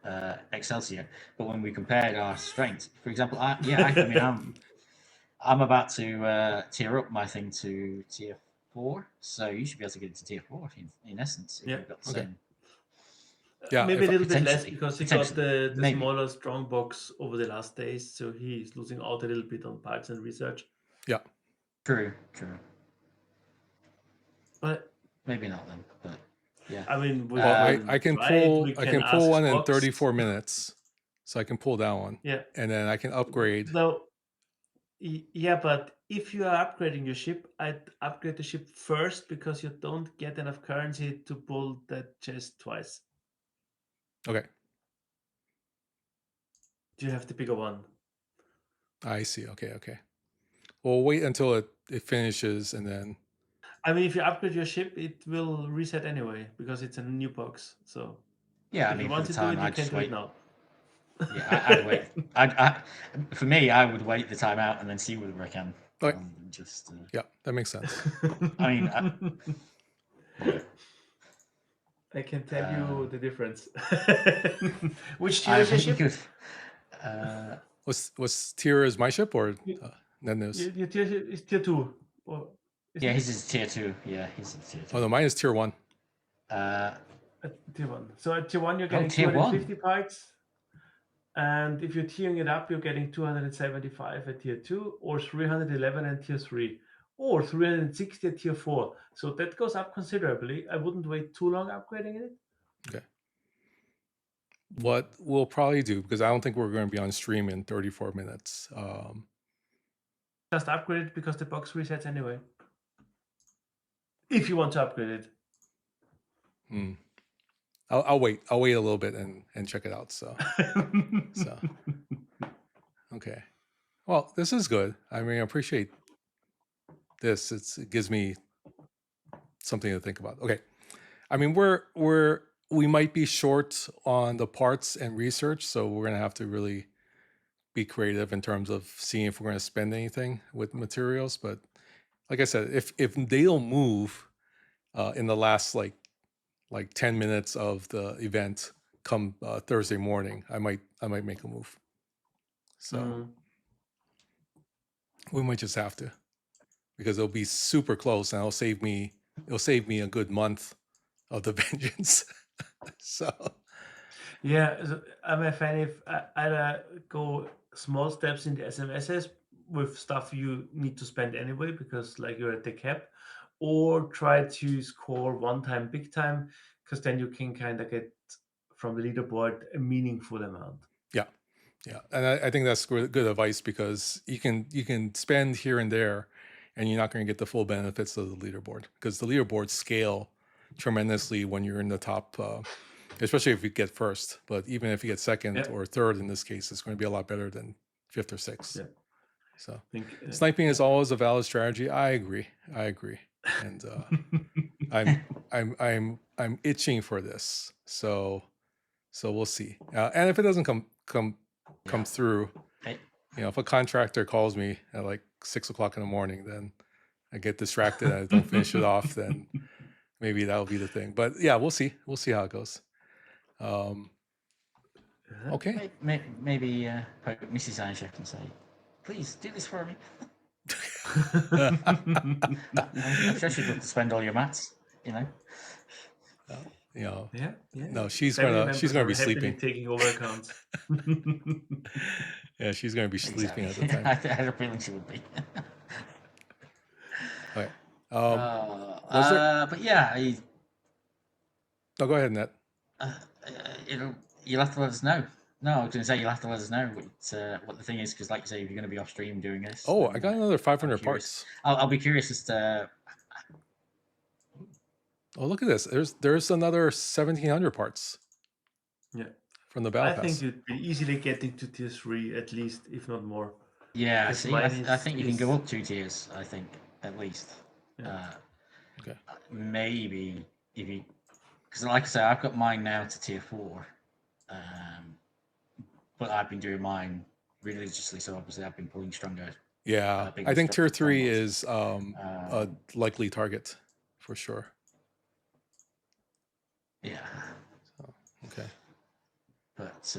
Excelsior, but when we compared our strength, for example, I mean, I'm about to tier up my thing to tier 4, so you should be able to get it to tier 4 in essence if you've got the same. Yeah, maybe a little bit less because he got the maybe. smaller strong box over the last days, so he's losing out a little bit on parts and research. Yeah. True. But maybe not then. But yeah. I mean, I can pull one in 34 minutes, so I can pull that one. Yeah. And then I can upgrade. No. Yeah, but if you are upgrading your ship, I'd upgrade the ship first because you don't get enough currency to pull that chest twice. Okay. Do you have the bigger one? I see. Okay. We'll wait until it finishes and then. I mean, if you upgrade your ship, it will reset anyway because it's a new box. So Yeah, I if you mean, for want the to do time, it, you I'd can just do it wait. now. Yeah, I'd wait. For me, I would wait the time out and then see whether I can. Okay. Just Yeah, that makes sense. I mean, yeah. I can tell you the difference. Which tier I is your think you ship? could. Was Tyr is my ship or Nennu's? Your tier is tier 2. Or, Yeah, his is tier 2. Yeah, his is tier 2. Oh no, mine is tier 1. Tier 1. So at tier 1, you're getting tier 250 1. parts. And if you're tiering it up, you're getting 275 at tier 2, or 311 at tier 3, or 360 at tier 4. So that goes up considerably. I wouldn't wait too long upgrading it. Okay. What we'll probably do, because I don't think we're going to be on stream in 34 minutes. Just upgrade it because the box resets anyway. If you want to upgrade it. I'll wait. I'll wait a little bit and check it out. So okay. Well, this is good. I mean, I appreciate this. It gives me something to think about. Okay. I mean, we might be short on the parts and research, so we're gonna have to really be creative in terms of seeing if we're gonna spend anything with materials. But like I said, if they'll move in the last like 10 minutes of the event come Thursday morning, I might make a move. So we might just have to, because it'll be super close and it'll save me a good month of the vengeance. So yeah, I'm a fan if either go small steps in the SMSs with stuff you need to spend anyway because like you're at the cap, or try to score one time big time because then you can kind of get from the leaderboard a meaningful amount. Yeah, and I think that's good advice, because you can spend here and there, and you're not going to get the full benefits of the leaderboard, because the leaderboards scale tremendously when you're in the top, especially if you get first. But even if you get second or third, in this case, it's going to be a lot better than fifth or sixth. Yeah. So sniping is always a valid strategy. I agree, and I'm itching for this. So we'll see. And if it doesn't come through, if a contractor calls me at like 6 o'clock in the morning, then I get distracted and I don't finish it off, then maybe that'll be the thing. But yeah, we'll see how it goes. Okay. Maybe Mrs. Einscher can say, please do this for me. I'm sure she'd love to spend all your mats, No, she's gonna be sleeping. Taking over accounts. Yeah, she's gonna be sleeping at the time. I had a feeling she would be. Okay. But yeah, no, go ahead, Nat. You'll have to let us know. No, I was going to say you'll have to let us know what the thing is, because like you say, if you're going to be off stream doing this. Oh, I got another 500 parts. I'll be curious as to. Oh, look at this! There's another 1,700 parts. Yeah. From the battle pass. I think you'd be easily getting to tier 3 at least, if not more. Yeah, see, I think you can go up 2 tiers. I think at least. Yeah. Okay. Maybe if you, because like I say, I've got mine now to tier 4, but I've been doing mine religiously, so obviously I've been pulling stronger. Yeah, I think tier 3 is a likely target for sure. Yeah. So, okay. But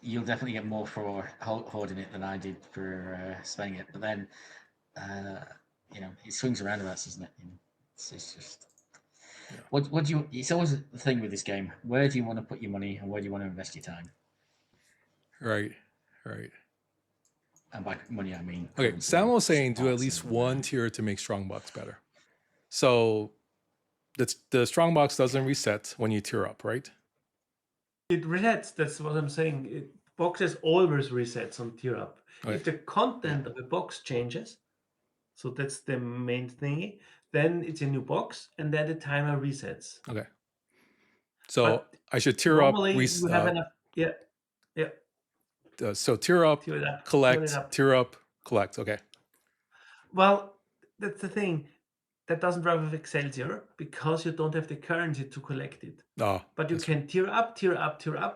you'll definitely get more for hoarding it than I did for spending it. But then, it swings around about, doesn't it? It's just. Yeah. What do you? It's always the thing with this game. Where do you want to put your money, and where do you want to invest your time? Right. And by money, I mean. Okay, Sam was saying do at least one tier to make strongbox better. So, the strongbox doesn't reset when you tier up, right? It resets. That's what I'm saying. Boxes always resets on tier up. Okay. If the content of the box changes, so that's the main thingy, then it's a new box, and then the timer resets. Okay. So I should tier up. You have enough. Yeah. So tier up, collect, tier up, collect. Okay. Well, that's the thing. That doesn't work with Excelsior because you don't have the currency to collect it. Oh, But you can tier up,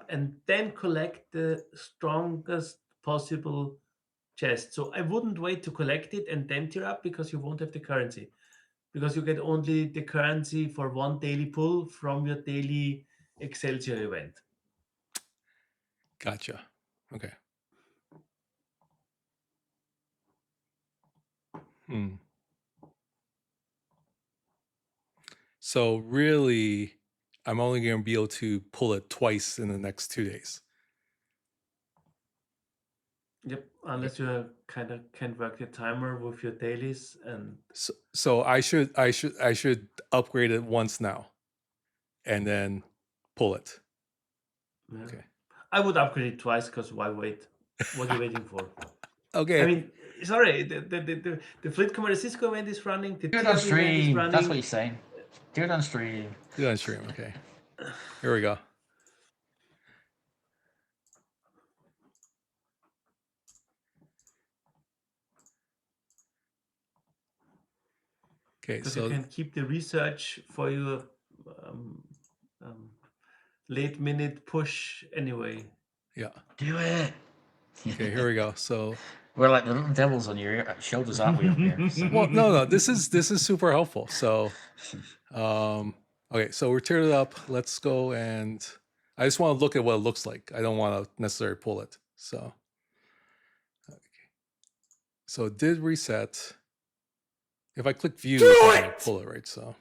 and then collect the strongest possible chest. So I wouldn't wait to collect it and then tier up because you won't have the currency. Because you get only the currency for one daily pull from your daily Excelsior event. Gotcha. Okay. So really, I'm only going to be able to pull it twice in the next 2 days. Yep, unless you kind of can work the timer with your dailies and. So I should upgrade it once now, and then pull it. Yeah. Okay. I would upgrade it twice because why wait? What are you waiting for? Okay. I mean, sorry, the Fleet Commander Cisco event is running. The Do it TR on event is stream. running. That's what he's saying. Do it on stream. Do it on stream. Okay. Here we go. Okay, Because so you can keep the research for your late minute push anyway. yeah. Do it. Okay, here we go. So we're like the little devils on your shoulders, aren't we? Up here? So. well, no. This is super helpful. So, okay. So we're tiered it up. Let's go, and I just want to look at what it looks like. I don't want to necessarily pull it. So, okay. So it did reset. If I click view, I can pull it, right? So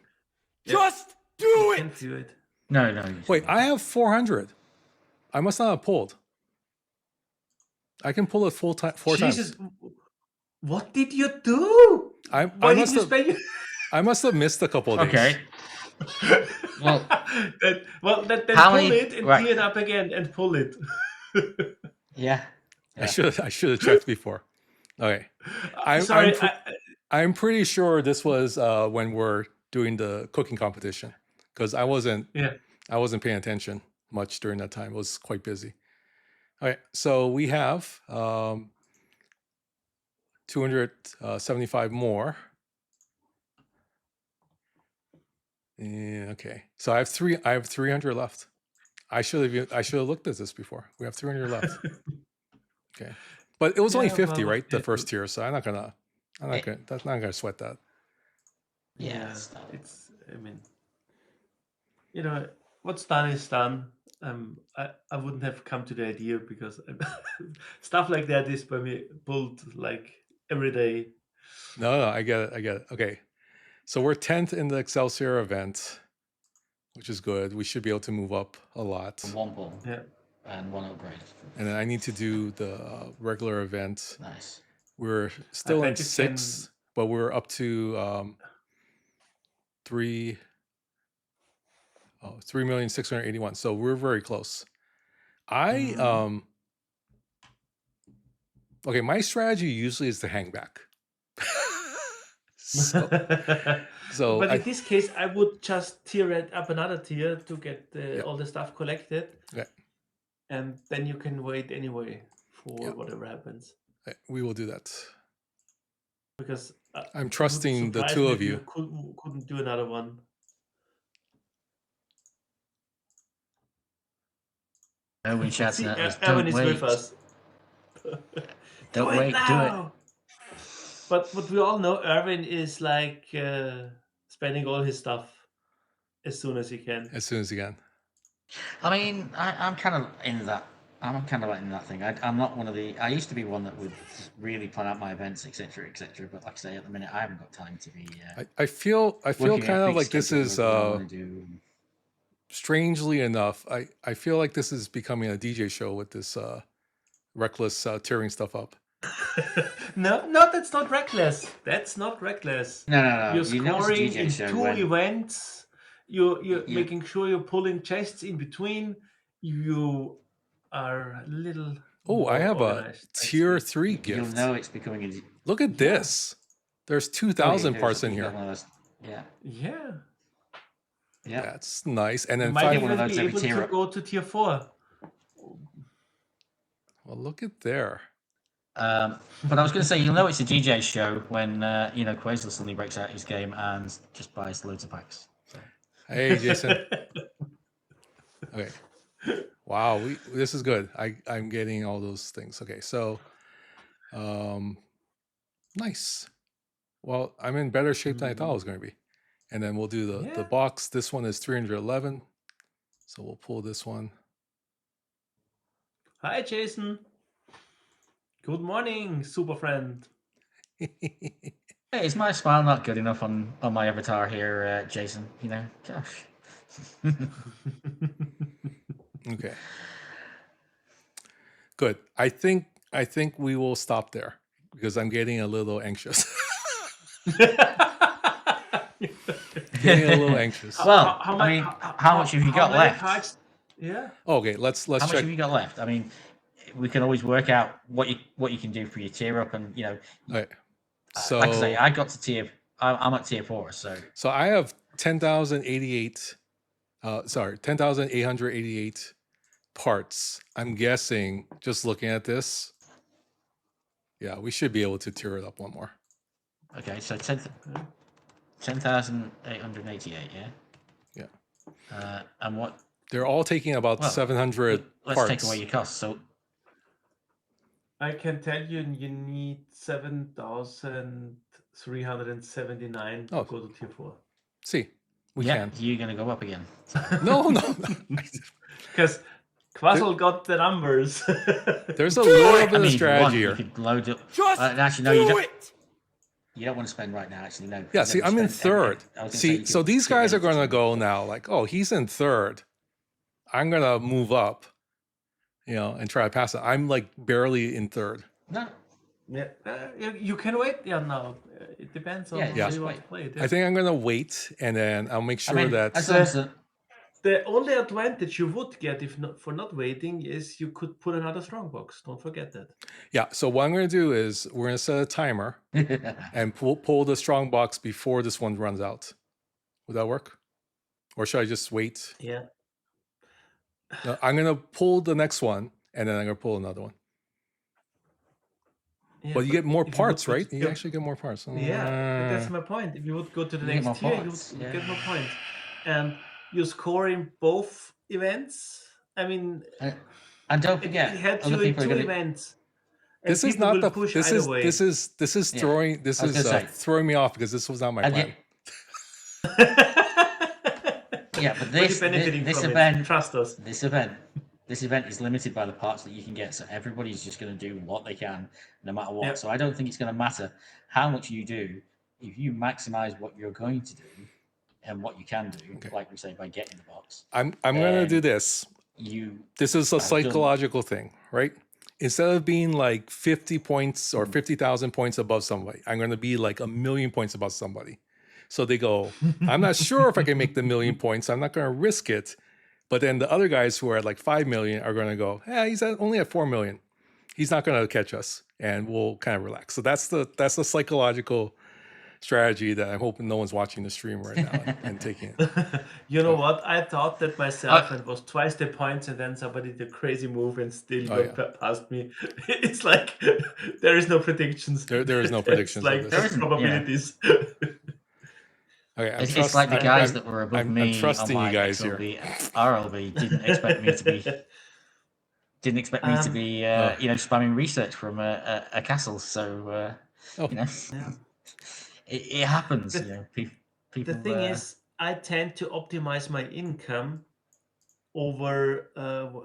just do it. View it. No. Wait, I have 400. I must not have pulled. I can pull it four times. What did you do? I must have missed a couple of days. Okay. Well, then pull it and tee it up again and pull it. Yeah. I should have checked before. Okay. I'm pretty sure this was when we're doing the cooking competition, because I wasn't paying attention much during that time. It was quite busy. All right, so we have 275 more. Okay, so I have 300 left. I should have looked at this before. We have 300 left. Okay, but it was only 50, right? The first tier, so I'm not gonna sweat that. Yeah, it's. I mean, what's done is done. I wouldn't have come to the idea because stuff like that is by me pulled like every day. No, I get it. Okay, so we're 10th in the Excelsior event, which is good. We should be able to move up a lot. One pull. Yeah. And one upgrade. And then I need to do the regular event. Nice. We're still in 6th, but we're up to 3,681,000. So we're very close. Okay, my strategy usually is to hang back. But in this case, I would just tier it up another tier to get all the stuff collected. Okay. And then you can wait anyway for whatever happens. We will do that. Because I'm trusting the two of you. Couldn't do another one. Erwin shouts at us, Erwin is with us. Don't wait, do it. But we all know Erwin is like spending all his stuff as soon as he can. As soon as he can. I mean, I'm kind of in that. I'm kind of like in that thing. I'm not one of the. I used to be one that would really plan out my events, etc., etc. But like I say, at the minute, I haven't got time to be. I feel kind of like this is. Strangely enough, I feel like this is becoming a DJ show with this reckless tearing stuff up. No, that's not reckless. That's not reckless. No. You're scoring in 2 events. You're making sure you're pulling chests in between. You are a little. Oh, I have a tier 3 gift. You'll know it's becoming a. Look at this. There's 2,000 parts in here. Yeah. That's nice. And then you might even be able to go to tier 4. Well, look at there. But I was going to say, you'll know it's a DJ show when Quasar suddenly breaks out his game and just buys loads of packs. So. Hey, Jason. Okay. Wow, this is good. I'm getting all those things. Okay, so nice. Well, I'm in better shape than I thought I was going to be. And then we'll do the box. This one is 311. So we'll pull this one. Hi, Jason. Good morning, super friend. Hey, is my smile not good enough on my avatar here, Jason? Gosh. Okay. Good. I think we will stop there because I'm getting a little anxious. Getting a little anxious. Well, how much have you got left? Packs? Yeah. Okay, let's how check. Much have you got left? I mean, we can always work out what you can do for your tier up, and Right. So like I say, I got to tier. I'm at tier 4, so I have 10,088. 10,888 parts. I'm guessing, just looking at this, yeah, we should be able to tier it up one more. Okay, so 10,888, yeah? Yeah. And what? They're all taking about 700 let's parts. take away your costs. So I can tell you need 7,379 to go to tier 4. See, we can. You're going to go up again. No. Because Quasar got the numbers. There's a little bit of strategy here. You could load up. Actually, no, you don't. You don't want to spend right now, actually, no. Yeah, see, I'm in third. See, so these guys are going to go now like, oh, he's in third. I'm going to move up, and try to pass it. I'm like barely in third. No. Yeah, you can wait. Yeah, no, it depends on how you want to play it. Yeah. I think I'm going to wait, and then I'll make sure that... The only advantage you would get for not waiting is you could put another strongbox. Don't forget that. Yeah, so what I'm going to do is we're going to set a timer and pull the strongbox before this one runs out. Would that work? Or should I just wait? Yeah. No, I'm going to pull the next one, and then I'm going to pull another one. Yeah, but you get more parts, right? You actually get more parts. Yeah, that's my point. If you would go to the next tier, you would get more points. And you score in both events. I mean, and don't forget, it helps you in 2 events. This is not the push. This is throwing throwing me off because this was not my plan. Yeah, but this event, trust us. This event is limited by the parts that you can get, so everybody's just going to do what they can, no matter what. Yep. So I don't think it's going to matter how much you do if you maximize what you're going to do and what you can do, like we say, by getting the box. I'm going to do this. This is a psychological thing, right? Instead of being like 50 points or 50,000 points above somebody, I'm going to be like 1,000,000 points above somebody. So they go, I'm not sure if I can make the 1,000,000 points. I'm not going to risk it. But then the other guys who are at like 5 million are going to go, he's only at 4 million. He's not going to catch us, and we'll kind of relax. So that's the psychological strategy that I'm hoping no one's watching the stream right now and taking it. You know what? I thought that myself, and it was twice the points, and then somebody did a crazy move and still got past me. It's like there is no predictions. There is no predictions. It's like there's probabilities. Yeah. Okay, it's like the guys that were above me. I'm trusting you guys XLB, here. RLB didn't expect me to be spamming research from a castle. So it happens. People. The thing is, I tend to optimize my income over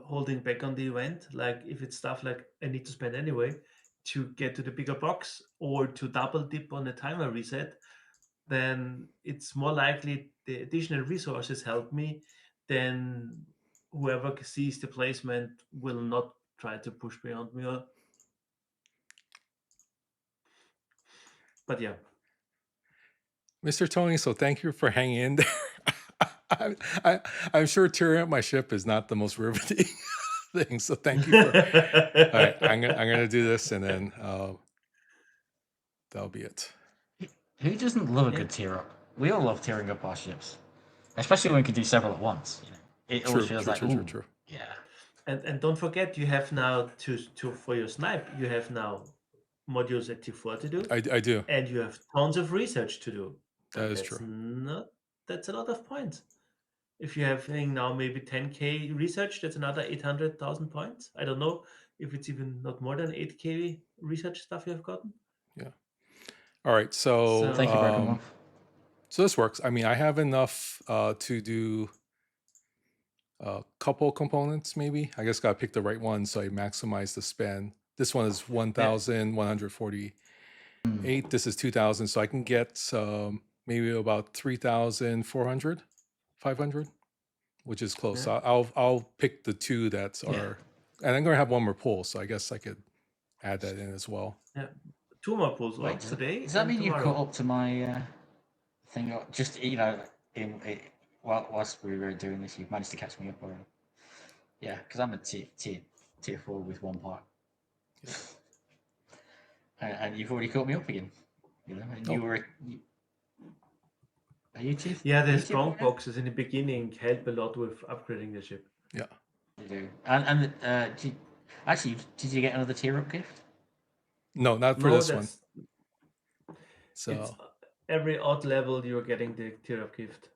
holding back on the event. Like if it's stuff like I need to spend anyway to get to the bigger box or to double dip on the timer reset, then it's more likely the additional resources help me than whoever sees the placement will not try to push beyond me. But yeah. Mr. Tony, so thank you for hanging in there. I'm sure tearing up my ship is not the most riveting thing, so thank you. All right, I'm gonna do this, and then that'll be it. Who doesn't love a good tear up? We all love tearing up our ships, especially when we can do several at once. It always feels like true. Yeah. And don't forget, you have now to for your snipe, you have now modules at T4 to do, I do. and you have tons of research to do. That And is true. that's a lot of points. If you're having now maybe 10K research, that's another 800,000 points. I don't know if it's even not more than 8K research stuff you have gotten. Yeah. All right. So So- Thank you, Broken Wolf. so this works. I mean, I have enough to do a couple components, maybe. I just gotta pick the right one so I maximize the spend. This one is 1,148. This is 2,000, so I can get maybe about 3,400, 500, which is close. Yeah. So I'll pick the two that Yeah. are, and I'm gonna have one more poll, so I guess I could add that in as well. 2 more pulls Wait, off today. Does that and mean you've tomorrow. caught up to my thing? Just whilst we were doing this, you've managed to catch me up already. Yeah, because I'm at tier 4 with 1 part. Yeah. And you've already caught me up again. You know, and Oh. you were. Are you tier? Yeah, are the you tier strong 4 now? boxes in the beginning help a lot with upgrading the ship. Yeah. You do. And did you get another tier up gift? No, not for No, this one. that's So it's every odd level you're getting the tier up gift.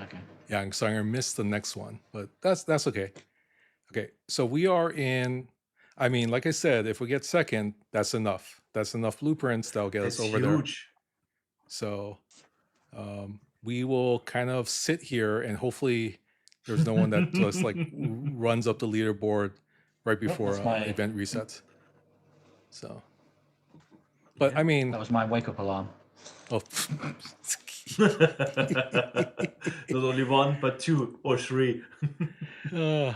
Okay. yeah, so I'm gonna miss the next one, but that's okay. Okay, so we are in. I mean, like I said, if we get second, that's enough. That's enough blueprints that'll get That's us over there. huge. So we will kind of sit here and hopefully there's no one that just like runs up the leaderboard right before that's my- event resets. So, but Yeah. I mean, That was my wake up alarm. oh, Not only 1, but 2 or 3. I No,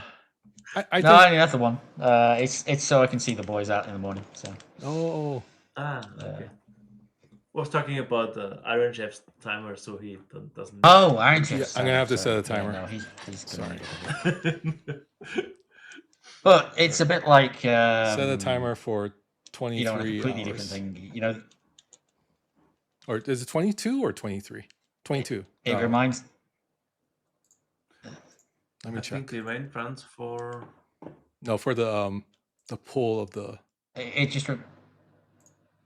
think. I mean that's the one. It's so I can see the boys out in the morning. So Oh, Okay. I was talking about Iron Chef's timer, so he doesn't. oh, Iron Chef. Yeah, I'm gonna have to set a timer. no, he's Sorry. But it's a bit like set a timer for 23 You know, a completely hours. different thing. You know, Or is it 22 or 23? 22. it Oh, reminds. let me I check. think the event runs for. No, for the pull of the. It just.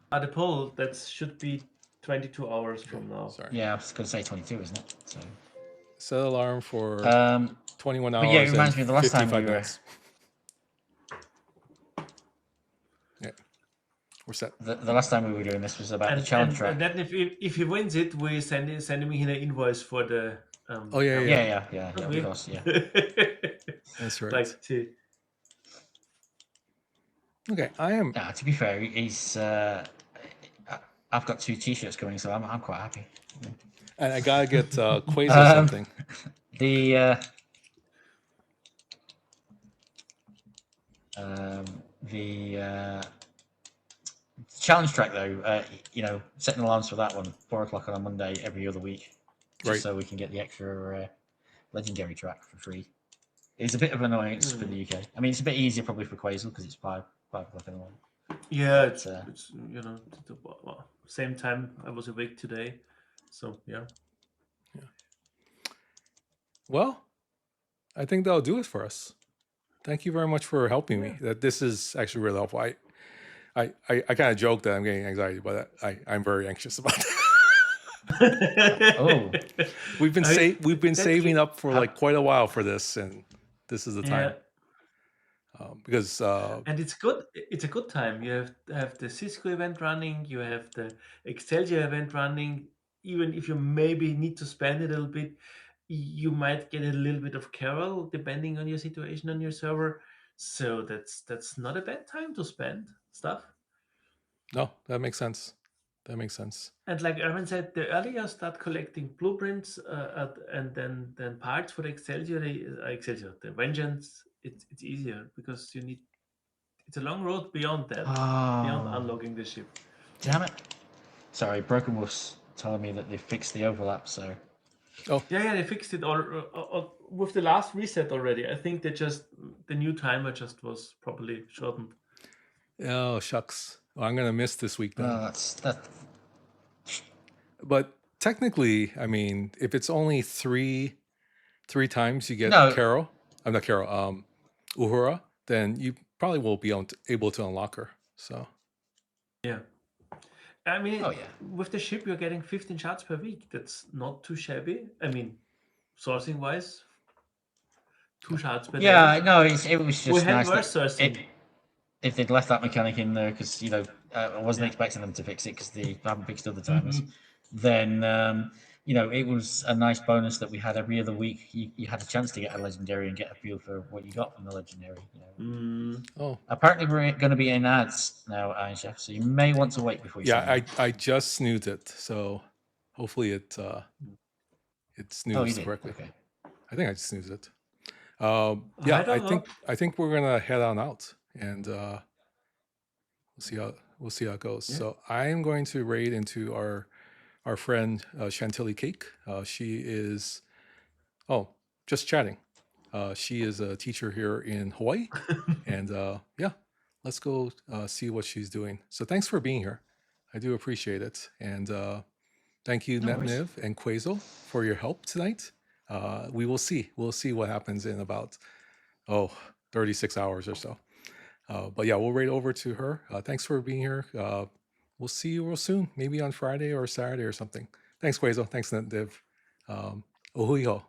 The poll that should be 22 hours from now. Sorry. Yeah, I was going to say 22, isn't it? So. Set alarm for 21 but hours. yeah, it reminds me and of the last time 55 we were- minutes. Yeah, we're set. The last time we were doing this was about the challenge track. And then if he wins it, we send him an invoice for the. Oh, yeah. Yeah, of course, yeah. That's right. Like to. Okay, I am. Nah, to be fair, he's. I've got 2 T-shirts coming, so I'm quite happy. And I gotta get Quasar something. The challenge track though, you know, setting alarms for that one, 4 o'clock on a Monday every other week, just Right. so we can get the extra legendary track for free. It's a bit of an annoyance for the UK. I mean, it's a bit easier probably for Quasar because it's 5 o'clock in the morning. Yeah, it's But, you know same time I was awake today, so yeah. Well, I think that'll do it for us. Thank you very much for helping me. That this is actually really helpful. I kind of joke that I'm getting anxiety, but I'm very anxious about that. Oh. We've been that's saving up for How- like quite a while for this, and this is the time. Yeah. Because And it's good. It's a good time. You have the Cisco event running. You have the Excelsior event running. Even if you maybe need to spend a little bit, you might get a little bit of Carol depending on your situation on your server. So that's not a bad time to spend stuff. no, that makes sense. That makes sense. And like Erwin said, the earlier you start collecting blueprints and then parts for the Excelsior, the Vengeance, it's easier because you need. It's a long road beyond that, beyond Oh, unlocking the ship. damn it! Sorry, Broken Wolf's telling me that they fixed the overlap. So Yeah, they fixed it all with the last reset already. I think the new timer just was probably shortened. Oh shucks. Well, I'm gonna miss this week then. that's But technically, I mean, if it's only three times you get No. Carol, I'm not Carol, Uhura, then you probably will be able to unlock her. So Yeah. I mean, Oh yeah. with the ship, you're getting 15 shards per week. That's not too shabby. I mean, sourcing wise, 2 shards per Yeah, day. no, it was We just had nice worse that sourcing. if they'd left that mechanic in there, because I wasn't Yeah. expecting them to fix it because they haven't fixed other timers. Then it was a nice bonus that we had every other week. You had a chance to get a legendary and get a feel for what you got from the legendary. Oh, Apparently, we're going to be in ads now, Aisha, so you may want to wait before you yeah, sign up. I just snoozed it, so hopefully it Oh, you snoozed did? correctly. Okay. I think I just snoozed it. I Yeah, don't know. I think we're gonna head on out, and we'll see how it goes. Yeah. So I am going to raid into our friend Chantilly Cake. She is just chatting. She is a teacher here in Hawaii, and yeah, let's go see what she's doing. So thanks for being here. I do appreciate it, and thank you, No worries. Netniv and Quazel, for your help tonight. We will see. We'll see what happens in about 36 hours or so. But yeah, we'll raid over to her. Thanks for being here. We'll see you real soon, maybe on Friday or Saturday or something. Thanks, Quazel. Thanks, Netniv. Ohuiho.